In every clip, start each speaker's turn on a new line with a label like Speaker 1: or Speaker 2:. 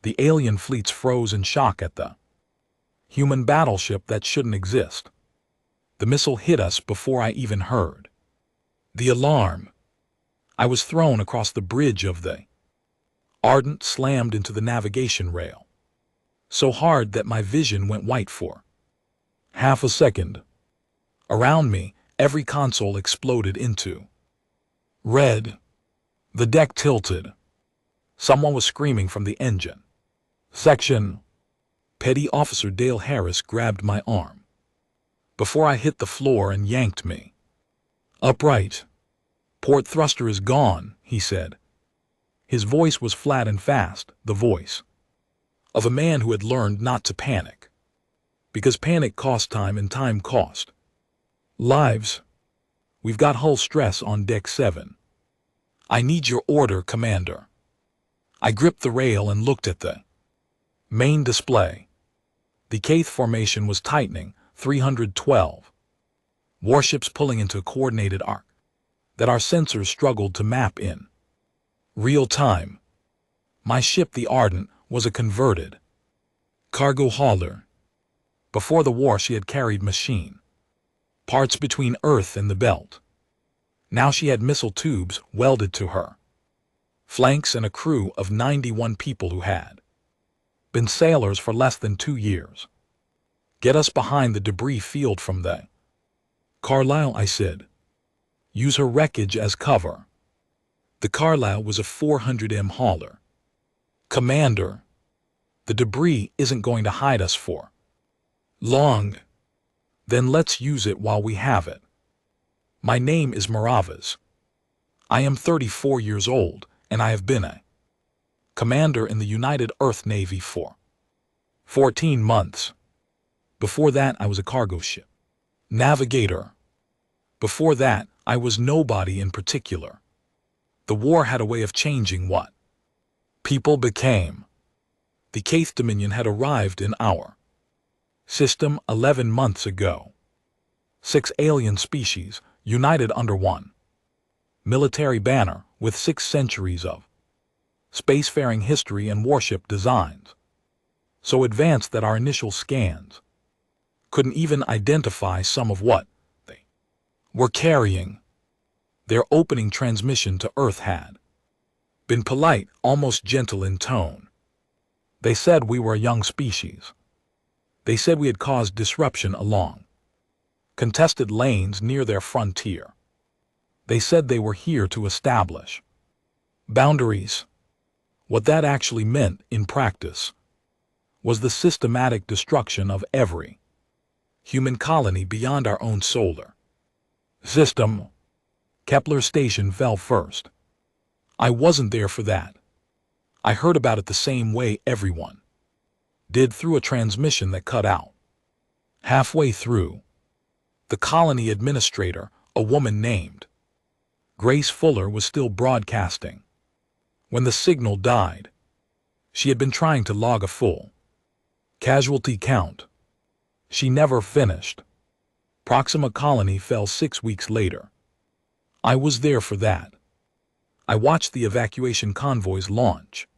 Speaker 1: The alien fleets froze in shock at the human battleship that shouldn't exist. The missile hit us before I even heard the alarm. I was thrown across the bridge of the Ardent, slammed into the navigation rail, so hard that my vision went white for half a second. Around me, every console exploded into red. The deck tilted. Someone was screaming from the engine section. Petty Officer Dale Harris grabbed my arm before I hit the floor and yanked me upright. "Port thruster is gone," he said. His voice was flat and fast, the voice of a man who had learned not to panic, because panic cost time and time cost lives. "We've got hull stress on deck 7. I need your order, Commander." I gripped the rail and looked at the main display. The Caith formation was tightening, 312 warships pulling into a coordinated arc that our sensors struggled to map in real time. My ship, the Ardent, was a converted cargo hauler. Before the war, she had carried machine parts between Earth and the belt. Now she had missile tubes welded to her flanks and a crew of 91 people who had been sailors for less than 2 years. "Get us behind the debris field from the Carlisle," I said. "Use her wreckage as cover." The Carlisle was a 400M hauler. "Commander, the debris isn't going to hide us for long." "Then let's use it while we have it." "My name is Moravez. I am 34 years old, and I have been a commander in the United Earth Navy for 14 months. Before that, I was a cargo ship navigator. Before that, I was nobody in particular. The war had a way of changing what people became. The Caith Dominion had arrived in our system 11 months ago. 6 alien species united under one military banner with 6 centuries of spacefaring history and warship designs, so advanced that our initial scans couldn't even identify some of what they were carrying. Their opening transmission to Earth had been polite, almost gentle in tone. They said we were a young species. They said we had caused disruption along contested lanes near their frontier. They said they were here to establish boundaries. What that actually meant in practice was the systematic destruction of every human colony beyond our own solar system. Kepler Station fell first. I wasn't there for that. I heard about it the same way everyone did, through a transmission that cut out halfway through. The colony administrator, a woman named Grace Fuller, was still broadcasting when the signal died. She had been trying to log a full casualty count. She never finished. Proxima Colony fell 6 weeks later. I was there for that. I watched the evacuation convoys launch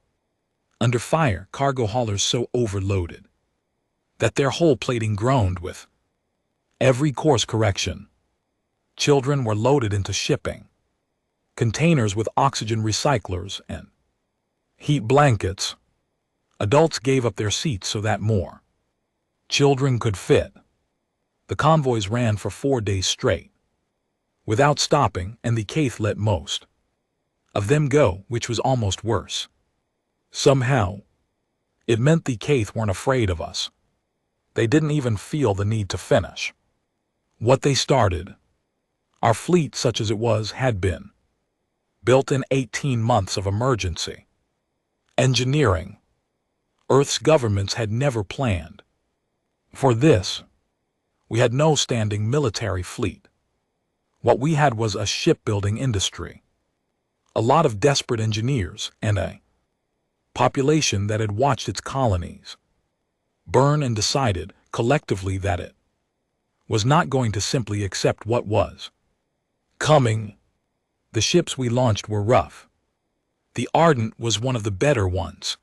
Speaker 1: under fire, cargo haulers so overloaded that their hull plating groaned with every course correction. Children were loaded into shipping containers with oxygen recyclers and heat blankets. Adults gave up their seats so that more children could fit. The convoys ran for 4 days straight without stopping, and the Caith let most of them go, which was almost worse. Somehow, it meant the Caith weren't afraid of us. They didn't even feel the need to finish what they started. Our fleet, such as it was, had been built in 18 months of emergency engineering. Earth's governments had never planned for this. We had no standing military fleet. What we had was a shipbuilding industry, a lot of desperate engineers, and a population that had watched its colonies burn and decided collectively that it was not going to simply accept what was coming. The ships we launched were rough. The Ardent was one of the better ones,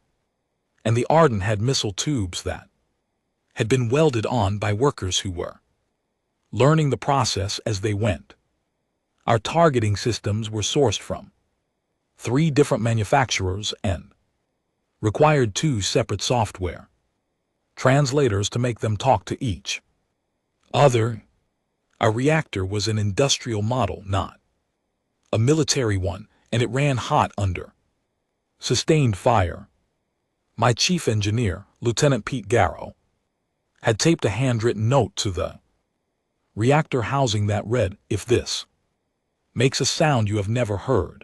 Speaker 1: and the Ardent had missile tubes that had been welded on by workers who were learning the process as they went. Our targeting systems were sourced from 3 different manufacturers and required 2 separate software translators to make them talk to each other. Our reactor was an industrial model, not a military one, and it ran hot under sustained fire. My chief engineer, Lieutenant Pete Garrow, had taped a handwritten note to the reactor housing that read, "If this makes a sound you have never heard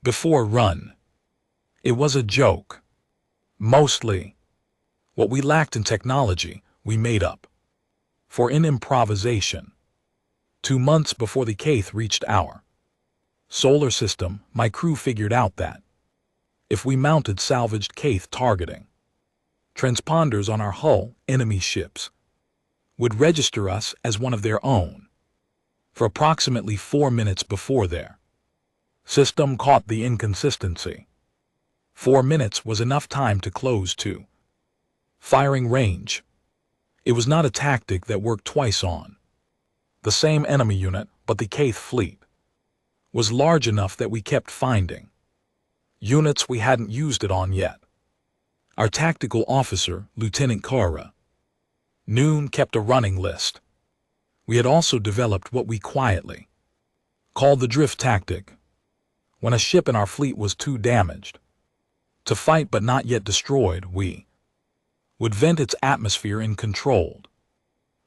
Speaker 1: before, run." It was a joke. Mostly, what we lacked in technology, we made up for in improvisation. 2 months before the Kaith reached our solar system, my crew figured out that if we mounted salvaged Kaith targeting transponders on our hull, enemy ships would register us as one of their own. For approximately 4 minutes before their system caught the inconsistency. 4 minutes was enough time to close to firing range. It was not a tactic that worked twice on the same enemy unit, but the Kaith fleet was large enough that we kept finding units we hadn't used it on yet. Our tactical officer, Lieutenant Kara Noon, kept a running list. We had also developed what we quietly called the drift tactic. When a ship in our fleet was too damaged to fight but not yet destroyed, we would vent its atmosphere in controlled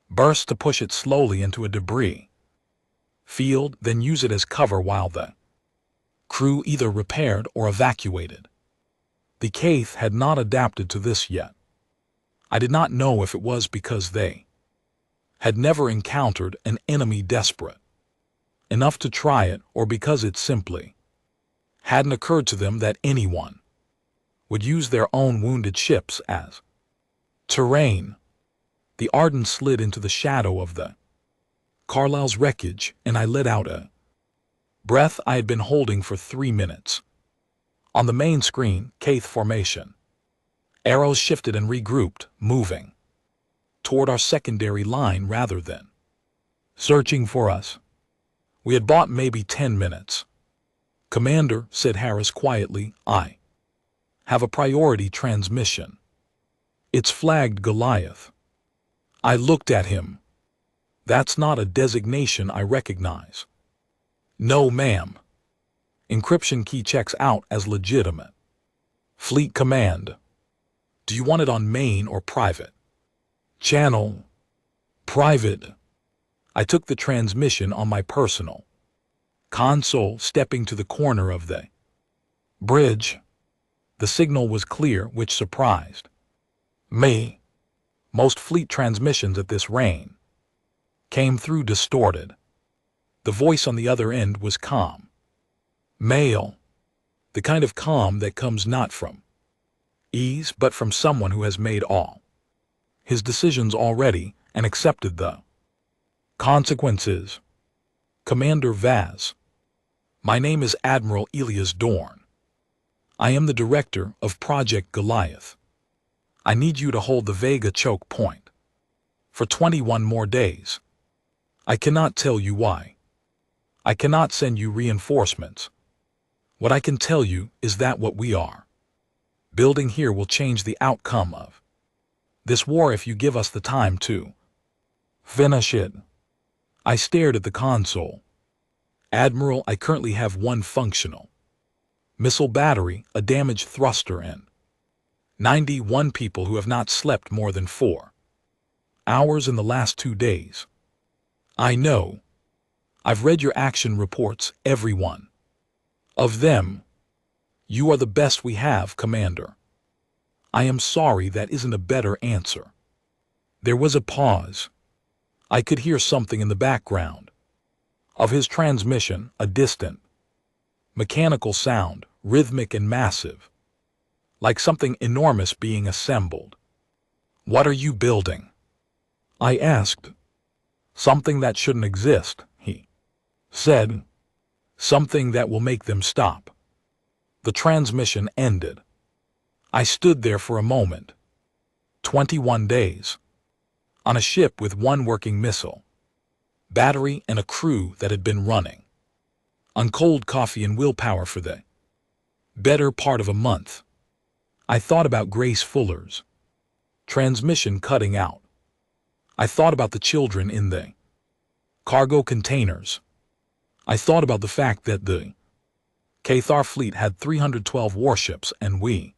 Speaker 1: bursts to push it slowly into a debris field, then use it as cover while the crew either repaired or evacuated. The Kaith had not adapted to this yet. I did not know if it was because they had never encountered an enemy desperate enough to try it, or because it simply hadn't occurred to them that anyone would use their own wounded ships as terrain. The Ardent slid into the shadow of the Carlisle's wreckage, and I let out a breath I had been holding for 3 minutes. On the main screen, Kaith formation. Arrows shifted and regrouped, moving toward our secondary line rather than searching for us. We had bought maybe 10 minutes. "Commander," said Harris quietly, "I have a priority transmission. It's flagged Goliath." I looked at him. "That's not a designation I recognize." "No, ma'am. Encryption key checks out as legitimate. Fleet command. Do you want it on main or private channel?" "Private." I took the transmission on my personal console, stepping to the corner of the bridge. The signal was clear, which surprised me. Most fleet transmissions at this range came through distorted. The voice on the other end was calm. Male. The kind of calm that comes not from ease, but from someone who has made all his decisions already and accepted the consequences. "Commander Vaz. My name is Admiral Elias Dorn. I am the director of Project Goliath. I need you to hold the Vega choke point for 21 more days. I cannot tell you why. I cannot send you reinforcements. What I can tell you is that what we are building here will change the outcome of this war if you give us the time to finish it." I stared at the console. "Admiral, I currently have 1 functional missile battery, a damaged thruster, and 91 people who have not slept more than 4 hours in the last 2 days. I know. I've read your action reports, every one of them. You are the best we have, Commander. I am sorry that isn't a better answer." There was a pause. I could hear something in the background of his transmission, a distant mechanical sound, rhythmic and massive, like something enormous being assembled. "What are you building?" I asked. "Something that shouldn't exist," he said. "Something that will make them stop." The transmission ended. I stood there for a moment. 21 days. On a ship with one working missile, battery, and a crew that had been running on cold coffee and willpower for the better part of a month. I thought about Grace Fuller's transmission cutting out. I thought about the children in the cargo containers. I thought about the fact that the Cathar fleet had 312 warships and we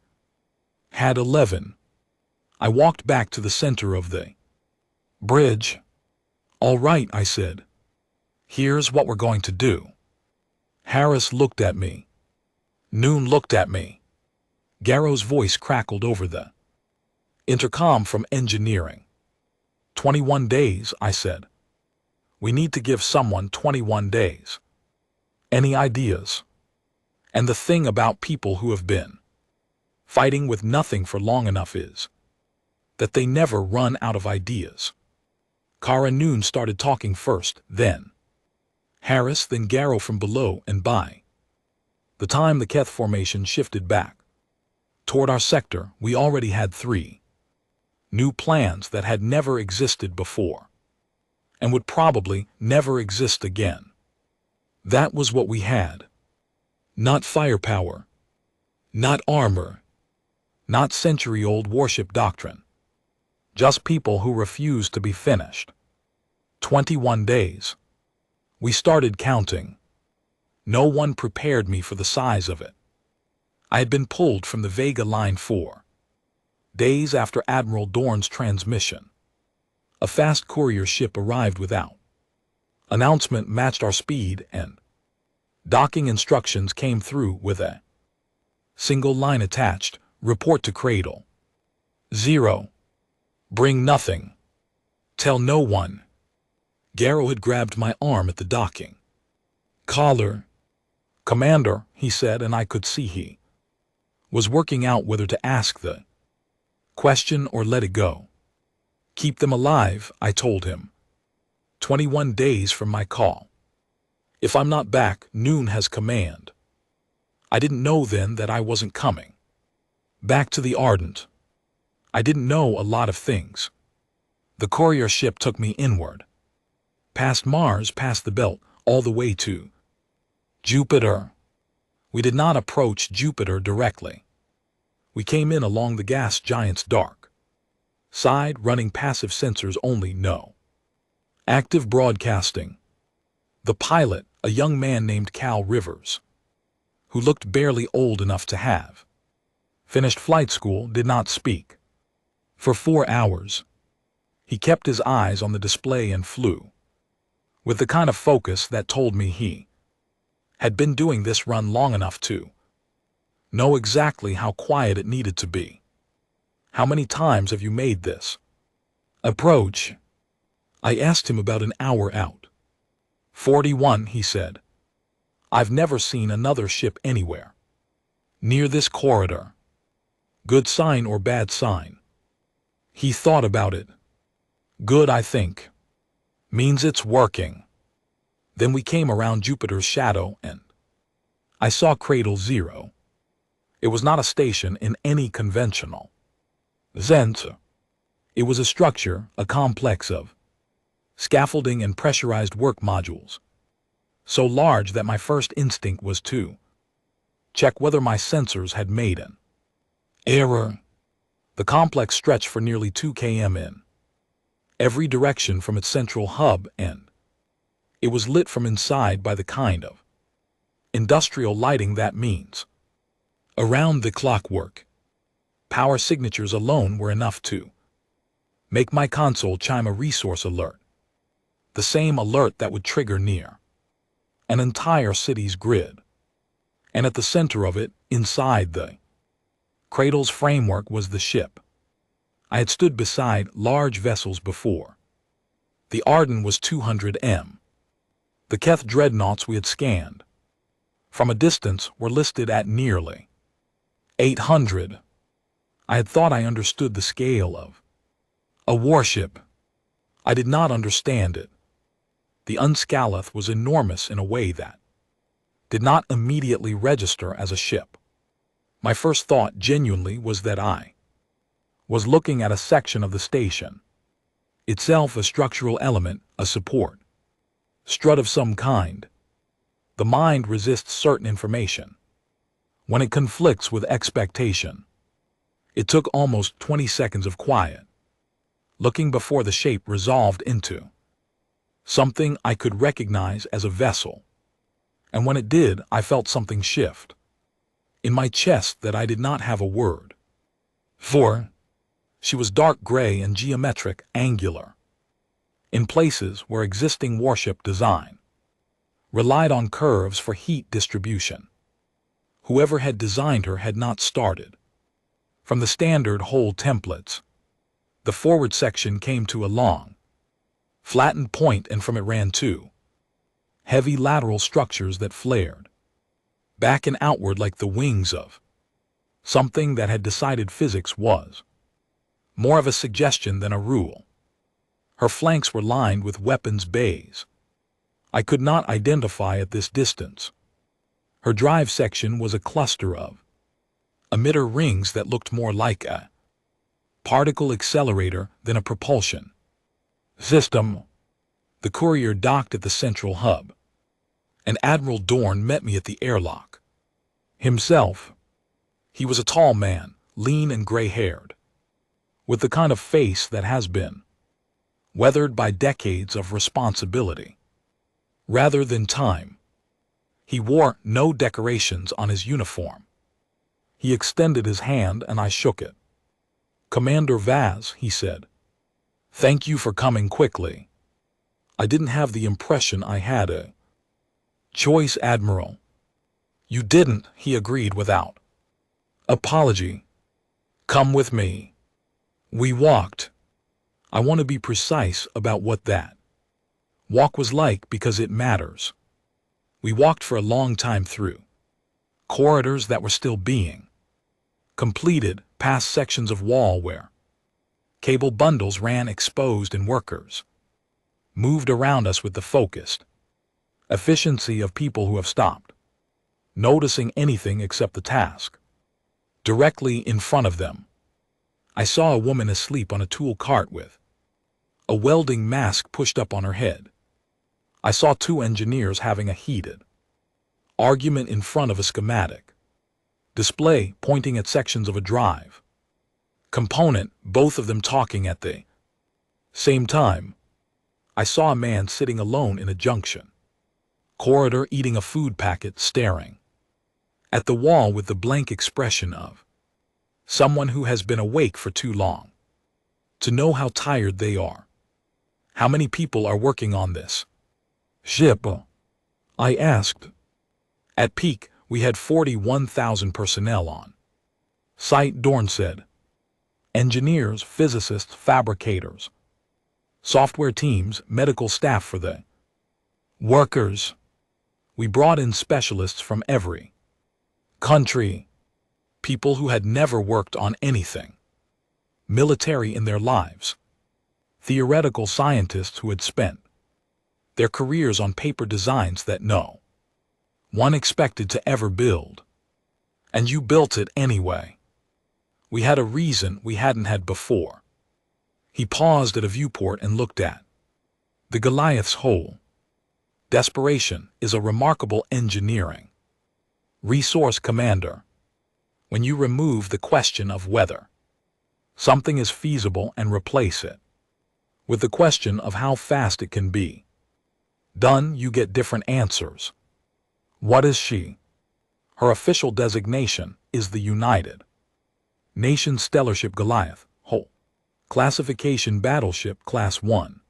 Speaker 1: had 11. I walked back to the center of the bridge. "All right," I said. "Here's what we're going to do." Harris looked at me. Noon looked at me. Garrow's voice crackled over the intercom from engineering. 21 days, I said. We need to give someone 21 days. Any ideas? And the thing about people who have been fighting with nothing for long enough is that they never run out of ideas. Kara Noon started talking first, then Harris, then Garrow from below, and by the time the Keth formation shifted back toward our sector, we already had 3 new plans that had never existed before and would probably never exist again. That was what we had. Not firepower, not armor, not century-old warship doctrine. Just people who refused to be finished. 21 days. We started counting. No one prepared me for the size of it. I had been pulled from the Vega Line 4 days after Admiral Dorn's transmission. A fast courier ship arrived without announcement, matched our speed, and docking instructions came through with a single line attached: report to Cradle 0. Bring nothing. Tell no one. Garrow had grabbed my arm at the docking collar. "Commander," he said, and I could see he was working out whether to ask the question or let it go. "Keep them alive," I told him. 21 days from my call. If I'm not back, Noon has command. I didn't know then that I wasn't coming back to the Ardent. I didn't know a lot of things. The courier ship took me inward, past Mars, past the belt, all the way to Jupiter. We did not approach Jupiter directly. We came in along the gas giant's dark side, running passive sensors only, no active broadcasting. The pilot, a young man named Cal Rivers, who looked barely old enough to have finished flight school, did not speak. For 4 hours, he kept his eyes on the display and flew with the kind of focus that told me he had been doing this run long enough to know exactly how quiet it needed to be. "How many times have you made this approach?" I asked him about an hour out. 41, he said. "I've never seen another ship anywhere near this corridor." Good sign or bad sign? He thought about it. Good, I think. Means it's working. Then we came around Jupiter's shadow and I saw Cradle 0. It was not a station in any conventional sense. It was a structure, a complex of scaffolding and pressurized work modules, so large that my first instinct was to check whether my sensors had made an error. The complex stretched for nearly 2 km in every direction from its central hub, and it was lit from inside by the kind of industrial lighting that means around the clockwork. Power signatures alone were enough to make my console chime a resource alert, the same alert that would trigger near an entire city's grid. And at the center of it, inside the Cradle's framework, was the ship. I had stood beside large vessels before. The Arden was 200 m. The Keth dreadnoughts we had scanned from a distance were listed at nearly 800. I had thought I understood the scale of a warship. I did not understand it. The Unscaleth was enormous in a way that did not immediately register as a ship. My first thought genuinely was that I was looking at a section of the station, itself a structural element, a support, strut of some kind. The mind resists certain information when it conflicts with expectation. It took almost 20 seconds of quiet, looking before the shape resolved into something I could recognize as a vessel. And when it did, I felt something shift in my chest that I did not have a word for. She was dark gray and geometric, angular, in places where existing warship design relied on curves for heat distribution. Whoever had designed her had not started from the standard hull templates. The forward section came to a long, flattened point, and from it ran two heavy lateral structures that flared back and outward like the wings of something that had decided physics was more of a suggestion than a rule. Her flanks were lined with weapons bays I could not identify at this distance. Her drive section was a cluster of emitter rings that looked more like a particle accelerator than a propulsion system. The courier docked at the central hub, and Admiral Dorn met me at the airlock. Himself, he was a tall man, lean and gray-haired, with the kind of face that has been weathered by decades of responsibility rather than time. He wore no decorations on his uniform. He extended his hand and I shook it. "Commander Vaz," he said, "thank you for coming quickly. I didn't have the impression I had a choice, Admiral." "You didn't," he agreed without apology. "Come with me." We walked. I want to be precise about what that walk was like because it matters. We walked for a long time through corridors that were still being completed, past sections of wall where cable bundles ran exposed and workers moved around us with the focused efficiency of people who have stopped noticing anything except the task directly in front of them. I saw a woman asleep on a tool cart with a welding mask pushed up on her head. I saw two engineers having a heated argument in front of a schematic display pointing at sections of a drive component, both of them talking at the same time. I saw a man sitting alone in a junction corridor eating a food packet, staring at the wall with the blank expression of someone who has been awake for too long to know how tired they are. "How many people are working on this ship?" I asked. "At peak, we had 41,000 personnel on site," Dorn said. "Engineers, physicists, fabricators, software teams, medical staff for the workers. We brought in specialists from every country, people who had never worked on anything military in their lives, theoretical scientists who had spent their careers on paper designs that no one expected to ever build. And you built it anyway. We had a reason we hadn't had before." He paused at a viewport and looked at the Goliath's hull. "Desperation is a remarkable engineering resource, Commander. When you remove the question of whether something is feasible and replace it with the question of how fast it can be done, you get different answers." "What is she?" "Her official designation is the United Nations Stellarship Goliath, hull. Classification Battleship Class 1.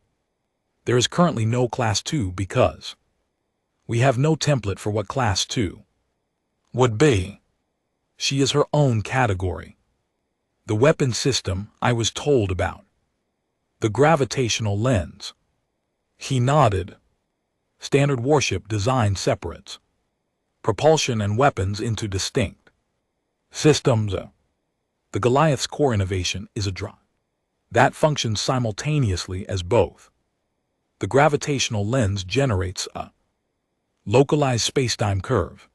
Speaker 1: There is currently no Class 2 because we have no template for what Class 2 would be. She is her own category. The weapon system I was told about. The gravitational lens." He nodded. "Standard warship design separates propulsion and weapons into distinct systems. The Goliath's core innovation is a drive that functions simultaneously as both. The gravitational lens generates a localized spacetime curve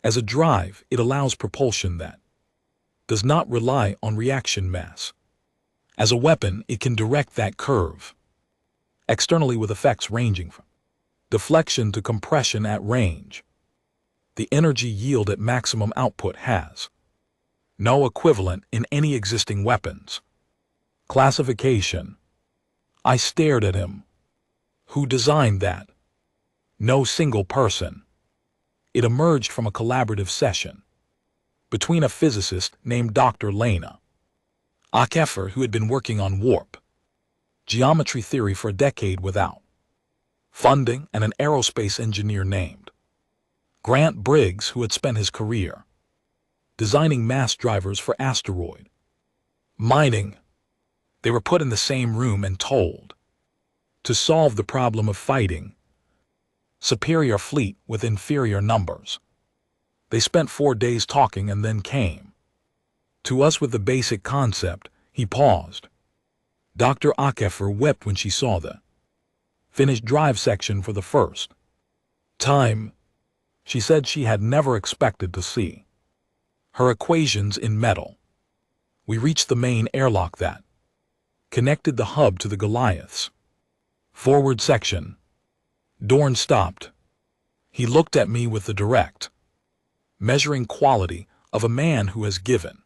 Speaker 1: As a drive, it allows propulsion that does not rely on reaction mass. As a weapon, it can direct that curve externally with effects ranging from deflection to compression at range. The energy yield at maximum output has no equivalent in any existing weapons. Classification. I stared at him. Who designed that? No single person. It emerged from a collaborative session between a physicist named Dr. Lena Akefer, who had been working on warp geometry theory for a decade without funding, and an aerospace engineer named Grant Briggs, who had spent his career designing mass drivers for asteroid mining. They were put in the same room and told to solve the problem of fighting superior fleet with inferior numbers. They spent 4 days talking and then came to us with the basic concept. He paused. Dr. Akefer wept when she saw the finished drive section for the first time. She said she had never expected to see her equations in metal. We reached the main airlock that connected the hub to the Goliath's forward section. Dorn stopped. He looked at me with the direct, measuring quality of a man who has given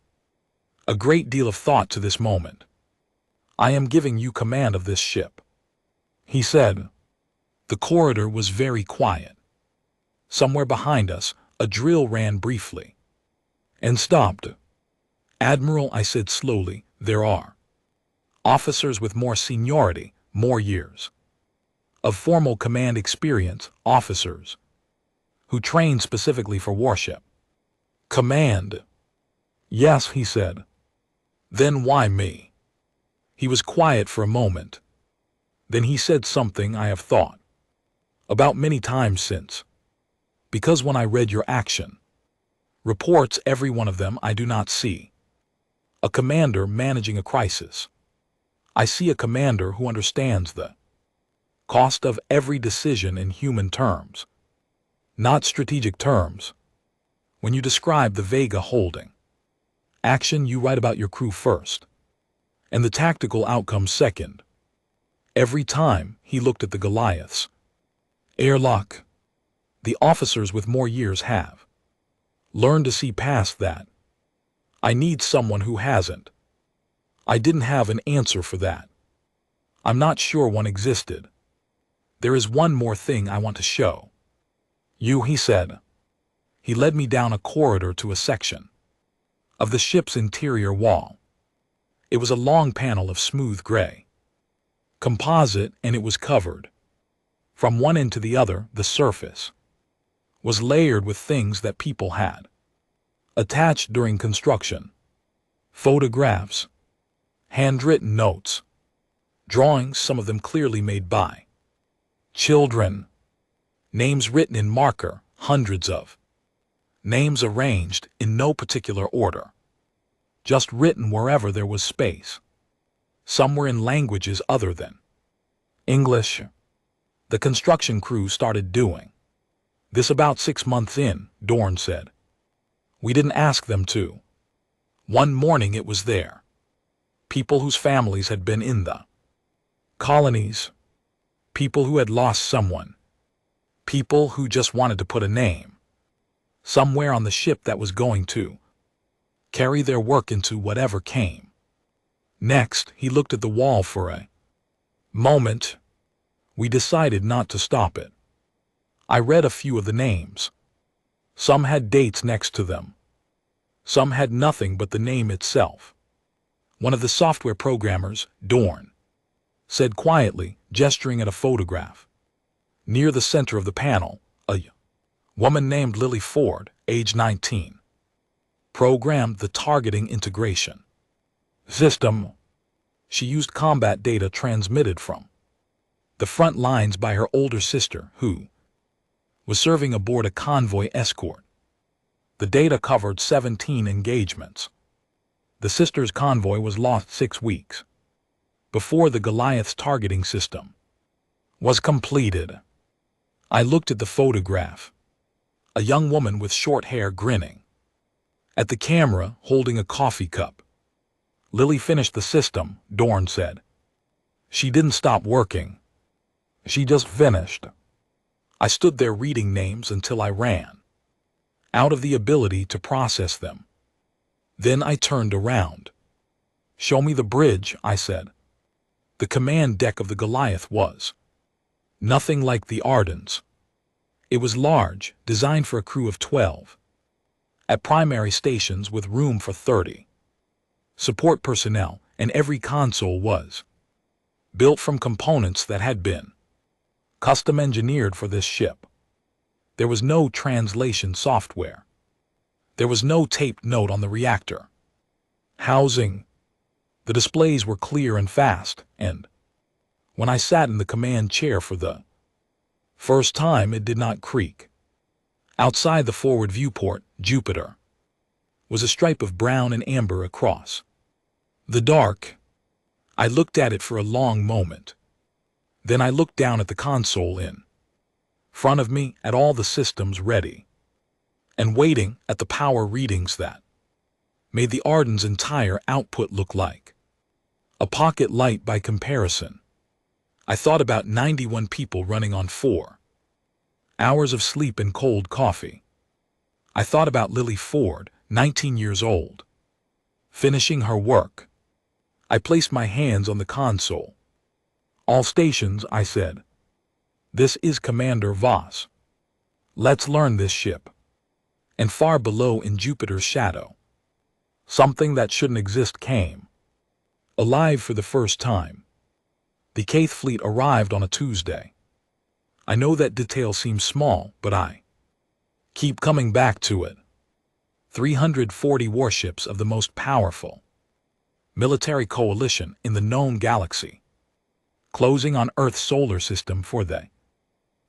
Speaker 1: a great deal of thought to this moment. I am giving you command of this ship, he said. The corridor was very quiet. Somewhere behind us, a drill ran briefly and stopped. Admiral, I said slowly, there are officers with more seniority, more years of formal command experience, officers who train specifically for warship command. Yes, he said. Then why me? He was quiet for a moment. Then he said something I have thought about many times since. Because when I read your action reports, every one of them, I do not see a commander managing a crisis. I see a commander who understands the cost of every decision in human terms, not strategic terms. When you describe the Vega holding action, you write about your crew first, and the tactical outcome second. Every time he looked at the Goliath's airlock, the officers with more years have learned to see past that. I need someone who hasn't. I didn't have an answer for that. I'm not sure one existed. There is one more thing I want to show you, he said. He led me down a corridor to a section of the ship's interior wall. It was a long panel of smooth gray composite, and it was covered from one end to the other. The surface was layered with things that people had attached during construction: photographs, handwritten notes, drawings, some of them clearly made by children, names written in marker, hundreds of names arranged in no particular order, just written wherever there was space. Some were in languages other than English. The construction crew started doing this about 6 months in, Dorn said. We didn't ask them to. One morning it was there. People whose families had been in the colonies, people who had lost someone, people who just wanted to put a name somewhere on the ship that was going to carry their work into whatever came next. He looked at the wall for a moment. We decided not to stop it. I read a few of the names. Some had dates next to them. Some had nothing but the name itself. One of the software programmers, Dorn, said quietly, gesturing at a photograph. Near the center of the panel, a woman named Lily Ford, age 19, programmed the targeting integration system. She used combat data transmitted from the front lines by her older sister, who was serving aboard a convoy escort. The data covered 17 engagements. The sister's convoy was lost 6 weeks before the Goliath's targeting system was completed. I looked at the photograph. A young woman with short hair grinning. At the camera, holding a coffee cup. Lily finished the system, Dorn said. She didn't stop working. She just finished. I stood there reading names until I ran out of the ability to process them. Then I turned around. Show me the bridge, I said. The command deck of the Goliath was nothing like the Ardens. It was large, designed for a crew of 12. At primary stations with room for 30. Support personnel, and every console was built from components that had been custom engineered for this ship. There was no translation software. There was no taped note on the reactor. Housing. The displays were clear and fast, and when I sat in the command chair for the first time, it did not creak. Outside the forward viewport, Jupiter was a stripe of brown and amber across the dark. I looked at it for a long moment. Then I looked down at the console in front of me, at all the systems ready and waiting, at the power readings that made the Arden's entire output look like a pocket light by comparison. I thought about 91 people running on 4 hours of sleep and cold coffee. I thought about Lily Ford, 19 years old, finishing her work. I placed my hands on the console. All stations, I said. This is Commander Voss. Let's learn this ship. And far below, in Jupiter's shadow, something that shouldn't exist came alive for the first time. The Kth Fleet arrived on a Tuesday. I know that detail seems small, but I keep coming back to it. 340 warships of the most powerful military coalition in the known galaxy, closing on Earth's solar system for the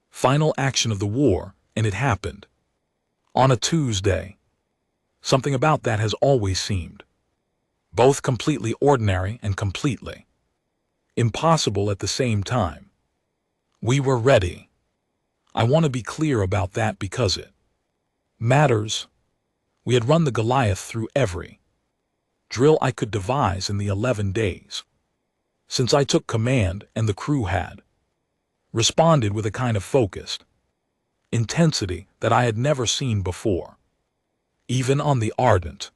Speaker 1: final action of the war, and it happened on a Tuesday. Something about that has always seemed both completely ordinary and completely impossible at the same time. We were ready. I want to be clear about that because it matters. We had run the Goliath through every drill I could devise in the 11 days since I took command, and the crew had responded with a kind of focused intensity that I had never seen before. Even on the Ardent,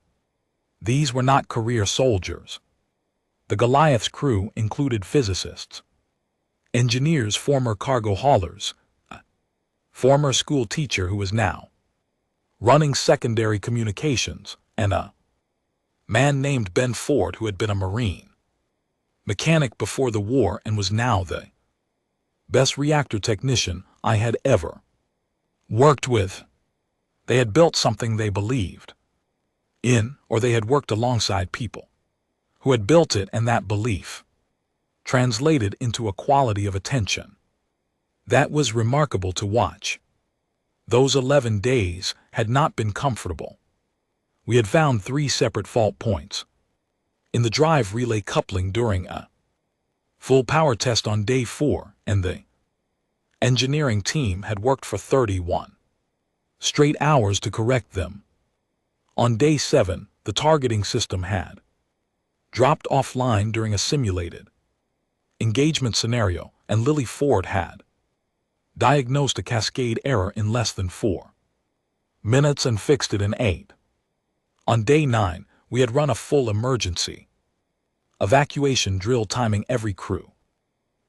Speaker 1: these were not career soldiers. The Goliath's crew included physicists, engineers, former cargo haulers, a former school teacher who was now running secondary communications, and a man named Ben Ford who had been a Marine mechanic before the war and was now the best reactor technician I had ever worked with. They had built something they believed in, or they had worked alongside people who had built it, and that belief translated into a quality of attention that was remarkable to watch. Those 11 days had not been comfortable. We had found 3 separate fault points in the drive relay coupling during a full power test on day 4, and the engineering team had worked for 31 straight hours to correct them. On day 7, the targeting system had dropped offline during a simulated engagement scenario, and Lily Ford had diagnosed a cascade error in less than 4 minutes and fixed it in 8. On day 9, we had run a full emergency evacuation drill, timing every crew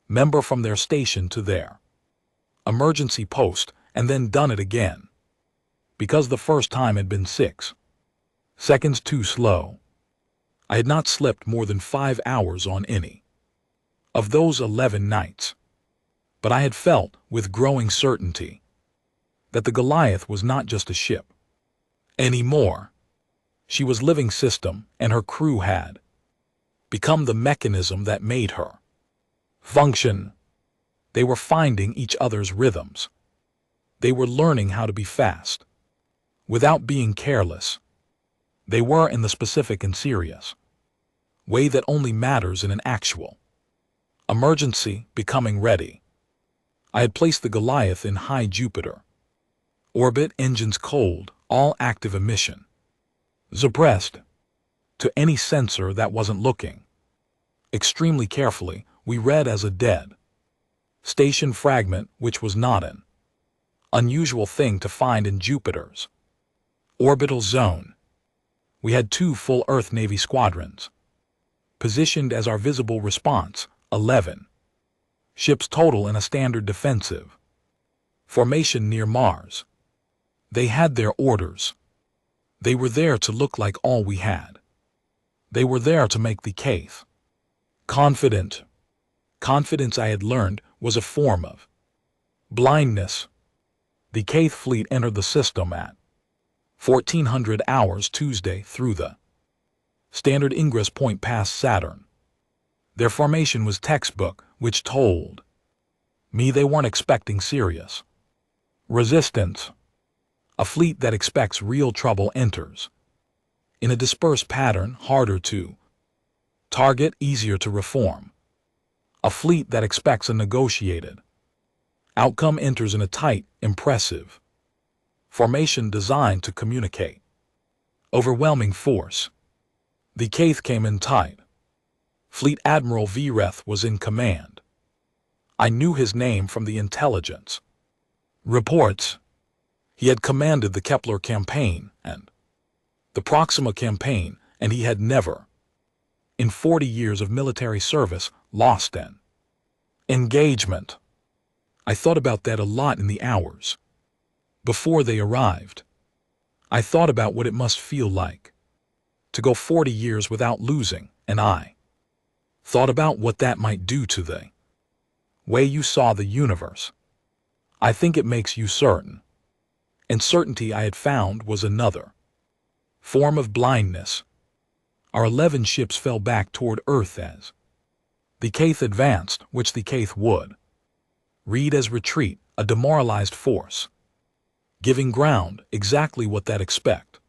Speaker 1: member from their station to their emergency post, and then done it again because the first time had been 6 seconds too slow. I had not slept more than 5 hours on any of those 11 nights, but I had felt with growing certainty that the Goliath was not just a ship anymore. She was a living system, and her crew had become the mechanism that made her function. They were finding each other's rhythms. They were learning how to be fast without being careless. They were, in the specific and serious way that only matters in an actual emergency, becoming ready. I had placed the Goliath in high Jupiter Orbit engines cold, all active emission. Suppressed. To any sensor that wasn't looking. Extremely carefully, we read as a dead station fragment, which was not an unusual thing to find in Jupiter's orbital zone. We had 2 full Earth Navy squadrons, positioned as our visible response, 11 ships total in a standard defensive formation near Mars. They had their orders. They were there to look like all we had. They were there to make the case. Confident. Confidence, I had learned, was a form of blindness. The Caith fleet entered the system at 1400 hours Tuesday through the standard ingress point past Saturn. Their formation was textbook, which told me they weren't expecting serious resistance. A fleet that expects real trouble enters in a dispersed pattern, harder to target, easier to reform. A fleet that expects a negotiated outcome enters in a tight, impressive formation designed to communicate overwhelming force. The Caith came in tight. Fleet Admiral Vreth was in command. I knew his name from the intelligence reports. He had commanded the Kepler campaign and the Proxima campaign, and he had never, in 40 years of military service, lost an engagement. I thought about that a lot in the hours before they arrived. I thought about what it must feel like to go 40 years without losing, and I thought about what that might do to the way you saw the universe. I think it makes you certain. And certainty, I had found, was another form of blindness. Our 11 ships fell back toward Earth as the Caith advanced, which the Caith would read as retreat, a demoralized force, giving ground, exactly what they'd expect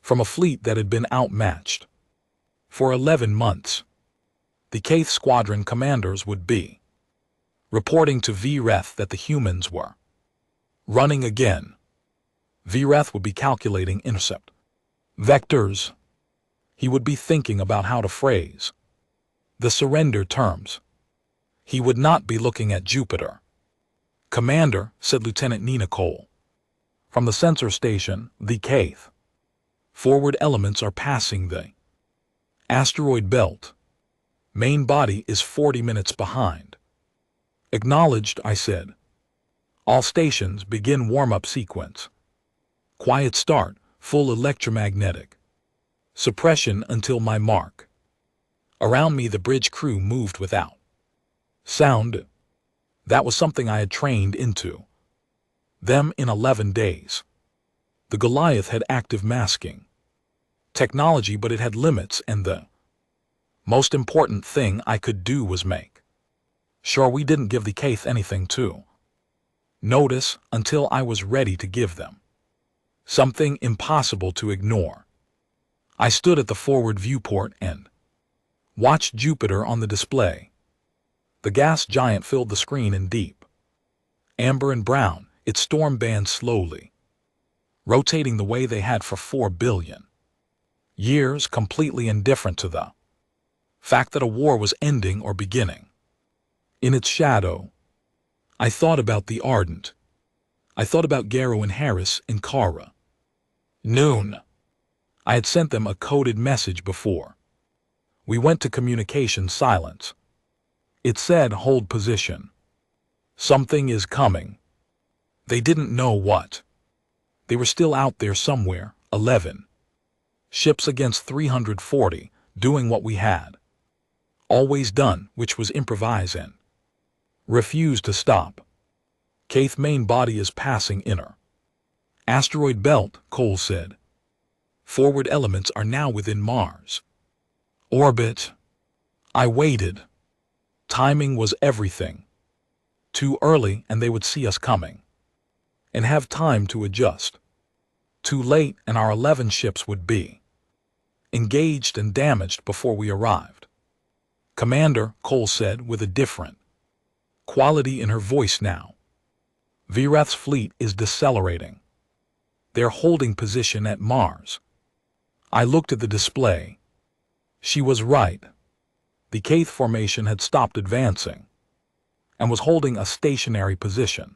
Speaker 1: from a fleet that had been outmatched for 11 months. The Caith squadron commanders would be reporting to Vreth that the humans were running again. Vreth would be calculating intercept vectors. He would be thinking about how to phrase the surrender terms. He would not be looking at Jupiter. Commander, said Lieutenant Nina Cole, from the sensor station, the Caith forward elements are passing the asteroid belt. Main body is 40 minutes behind. Acknowledged, I said. All stations begin warm-up sequence. Quiet start, full electromagnetic suppression until my mark. Around me the bridge crew moved without sound. That was something I had trained into them in 11 days. The Goliath had active masking technology, but it had limits, and the most important thing I could do was make sure we didn't give the Caith anything to notice until I was ready to give them something impossible to ignore. I stood at the forward viewport and watched Jupiter on the display. The gas giant filled the screen in deep amber and brown, its storm bands slowly rotating the way they had for 4 billion years, completely indifferent to the fact that a war was ending or beginning. In its shadow, I thought about the Ardent. I thought about Garrow and Harris and Kara. Noon. I had sent them a coded message before we went to communication silence. It said, hold position. Something is coming. They didn't know what. They were still out there somewhere, 11 ships against 340, doing what we had always done, which was improvise and refuse to stop. Caith main body is passing inner asteroid belt, Cole said. Forward elements are now within Mars orbit. I waited. Timing was everything. Too early and they would see us coming and have time to adjust. Too late and our 11 ships would be engaged and damaged before we arrived. Commander, Cole said with a different quality in her voice now. Vreth's fleet is decelerating. They're holding position at Mars. I looked at the display. She was right. The Kth formation had stopped advancing and was holding a stationary position,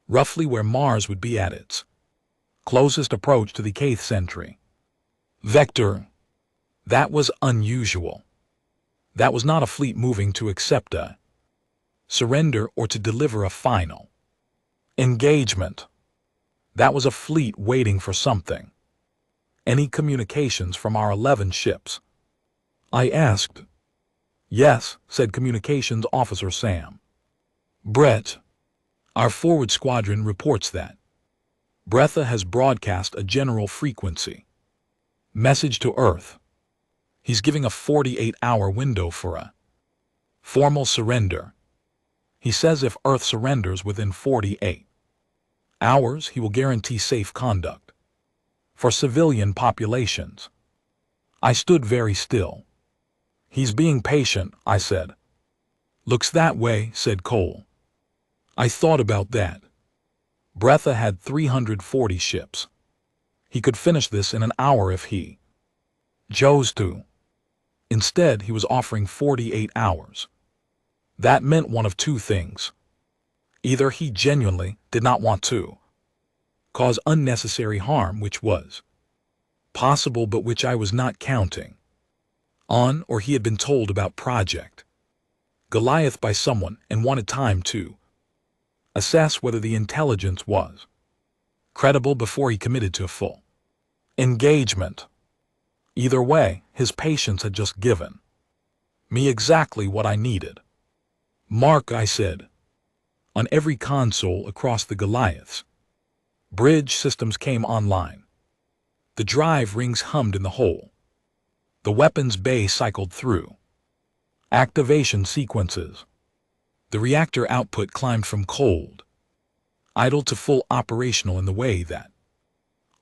Speaker 1: roughly where Mars would be at its closest approach to the Kth century. Vector. That was unusual. That was not a fleet moving to accept a surrender or to deliver a final engagement. That was a fleet waiting for something. Any communications from our 11 ships? I asked. Yes, said Communications Officer Sam. Brett. Our forward squadron reports that Breatha has broadcast a general frequency message to Earth. He's giving a 48-hour window for a formal surrender. He says if Earth surrenders within 48 hours, he will guarantee safe conduct for civilian populations. I stood very still. He's being patient, I said. Looks that way, said Cole. I thought about that. Breatha had 340 ships. He could finish this in an hour if he chose to. Instead, he was offering 48 hours. That meant one of two things. Either he genuinely did not want to cause unnecessary harm, which was possible but which I was not counting on, or he had been told about Project Goliath by someone and wanted time to assess whether the intelligence was credible before he committed to a full engagement. Either way, his patience had just given me exactly what I needed. Mark, I said. On every console across the Goliaths, bridge systems came online. The drive rings hummed in the hole. The weapons bay cycled through activation sequences. The reactor output climbed from cold idle to full operational in the way that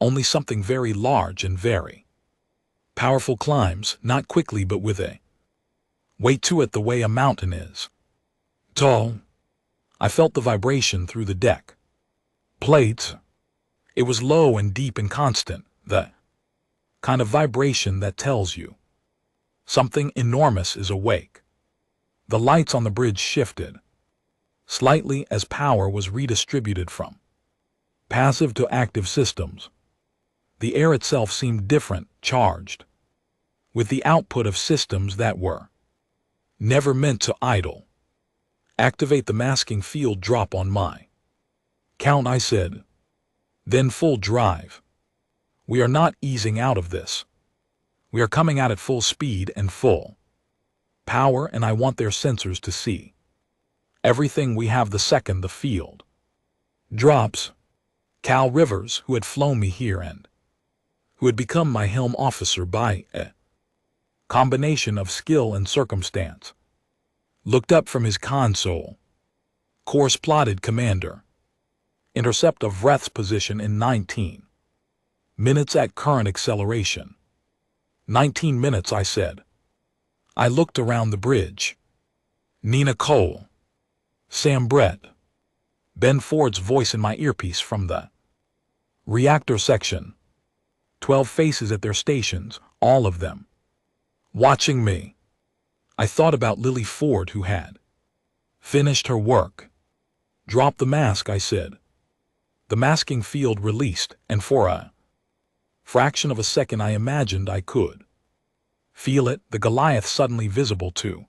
Speaker 1: only something very large and very powerful climbs, not quickly but with a weight to it, the way a mountain is tall. I felt the vibration through the deck plates. It was low and deep and constant, the kind of vibration that tells you something enormous is awake. The lights on the bridge shifted slightly as power was redistributed from passive to active systems. The air itself seemed different, charged with the output of systems that were never meant to idle. Activate the masking field, drop on my count, I said. Then full drive. We are not easing out of this. We are coming out at full speed and full power, and I want their sensors to see everything we have the second the field drops. Cal Rivers, who had flown me here and who had become my helm officer by a combination of skill and circumstance, looked up from his console. Course plotted, Commander. Intercept of Vreth's position in 19 minutes at current acceleration. 19 minutes, I said. I looked around the bridge. Nina Cole. Sam Brett. Ben Ford's voice in my earpiece from the reactor section. 12 faces at their stations, all of them watching me. I thought about Lily Ford, who had finished her work. Drop the mask, I said. The masking field released, and for a fraction of a second I imagined I could feel it, the Goliath suddenly visible to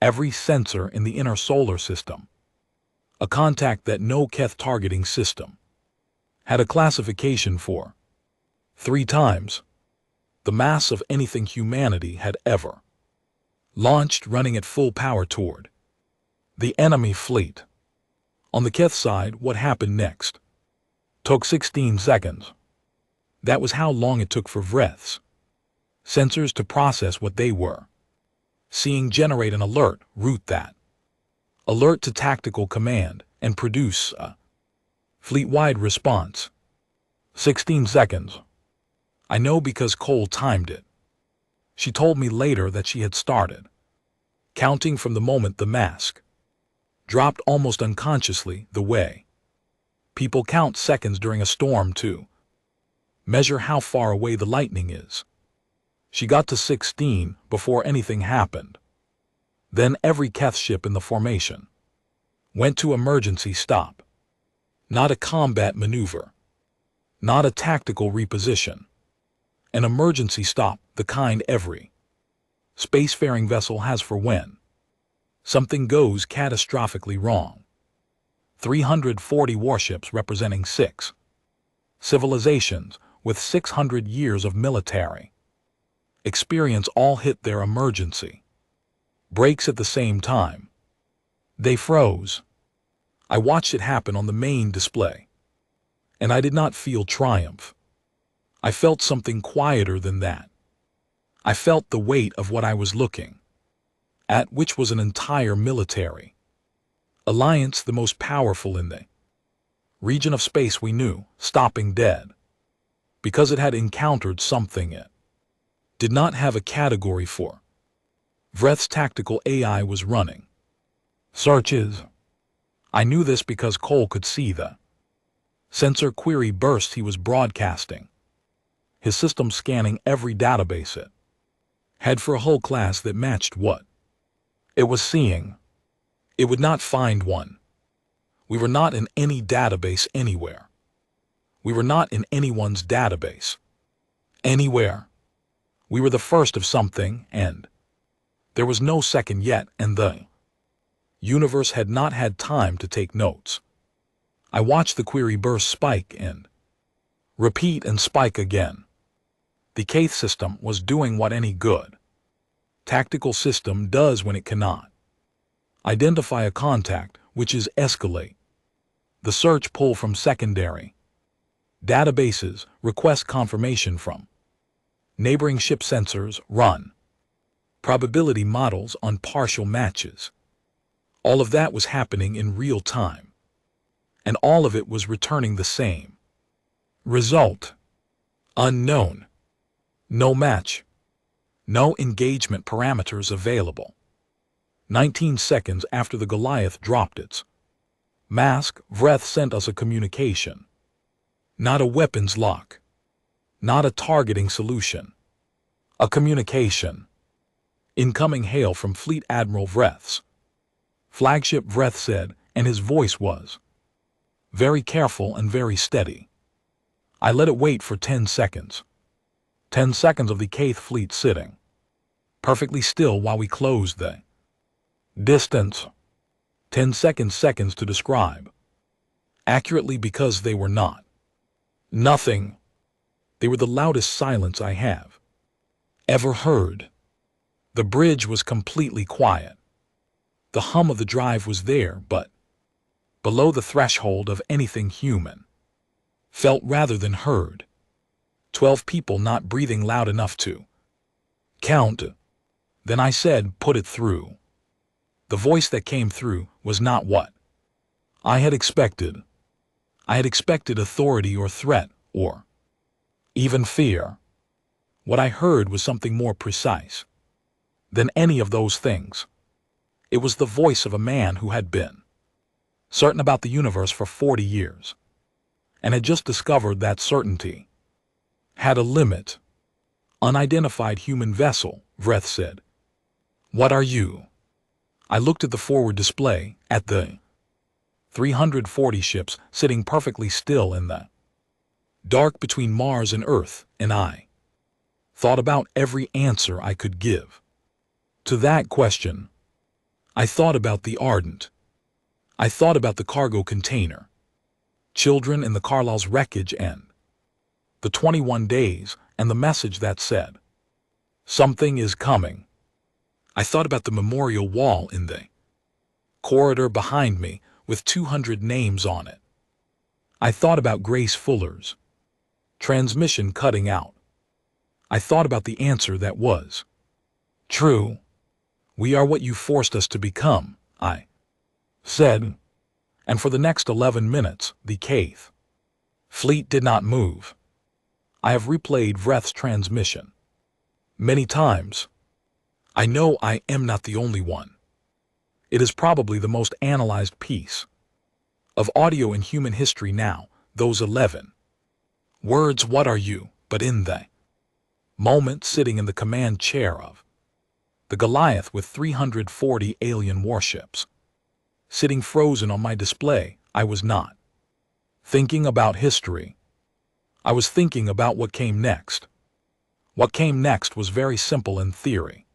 Speaker 1: every sensor in the inner solar system. A contact that no Keth targeting system had a classification for. 3 times the mass of anything humanity had ever launched, running at full power toward the enemy fleet. On the Keth side, what happened next took 16 seconds. That was how long it took for Vreth's sensors to process what they were seeing, generate an alert, route that alert to tactical command, and produce a fleet-wide response. 16 seconds. I know because Cole timed it. She told me later that she had started counting from the moment the mask dropped, almost unconsciously, the way People count seconds during a storm, too. Measure how far away the lightning is. She got to 16 before anything happened. Then every Keth ship in the formation went to emergency stop. Not a combat maneuver. Not a tactical reposition. An emergency stop, the kind every spacefaring vessel has for when something goes catastrophically wrong. 340 warships representing 6 civilizations with 600 years of military experience all hit their emergency brakes at the same time. They froze. I watched it happen on the main display, and I did not feel triumph. I felt something quieter than that. I felt the weight of what I was looking at, which was an entire military alliance, the most powerful in the region of space we knew, stopping dead, because it had encountered something it did not have a category for. Vreth's tactical AI was running searches. I knew this because Cole could see the sensor query bursts he was broadcasting, his system scanning every database it had for a whole class that matched what it was seeing. It would not find one. We were not in any database anywhere. We were not in anyone's database anywhere. We were the first of something, and there was no second yet, and the universe had not had time to take notes. I watched the query burst, spike and repeat and spike again. The Keth system was doing what any good tactical system does when it cannot identify a contact, which is escalate the search, pull from secondary databases, request confirmation from neighboring ship sensors, run probability models on partial matches. All of that was happening in real time, and all of it was returning the same result. Unknown. No match. No engagement parameters available. 19 seconds after the Goliath dropped its mask, Vreth sent us a communication. Not a weapons lock. Not a targeting solution. A communication. Incoming hail from Fleet Admiral Vreth's flagship, Vreth said, and his voice was very careful and very steady. I let it wait for 10 seconds. 10 seconds of the Keth fleet sitting perfectly still while we closed the distance. 10 seconds to describe accurately, because they were not nothing. They were the loudest silence I have ever heard. The bridge was completely quiet. The hum of the drive was there, but below the threshold of anything human felt rather than heard. 12 people not breathing loud enough to count. Then I said, "Put it through." The voice that came through was not what I had expected. I had expected authority or threat or even fear. What I heard was something more precise than any of those things. It was the voice of a man who had been certain about the universe for 40 years and had just discovered that certainty had a limit. Unidentified human vessel, Vreth said. What are you? I looked at the forward display, at the 340 ships sitting perfectly still in the dark between Mars and Earth, and I thought about every answer I could give to that question. I thought about the Ardent. I thought about the cargo container, children in the Carlisle's wreckage, and the 21 days, and the message that said, "Something is coming." I thought about the memorial wall in the corridor behind me with 200 names on it. I thought about Grace Fuller's transmission cutting out. I thought about the answer that was true. "We are what you forced us to become," I said. And for the next 11 minutes, the Keth fleet did not move. I have replayed Vreth's transmission many times. I know I am not the only one. It is probably the most analyzed piece of audio in human history now, those 11 words, what are you, but in the moment sitting in the command chair of the Goliath with 340 alien warships. Sitting frozen on my display, I was not thinking about history. I was thinking about what came next. What came next was very simple in theory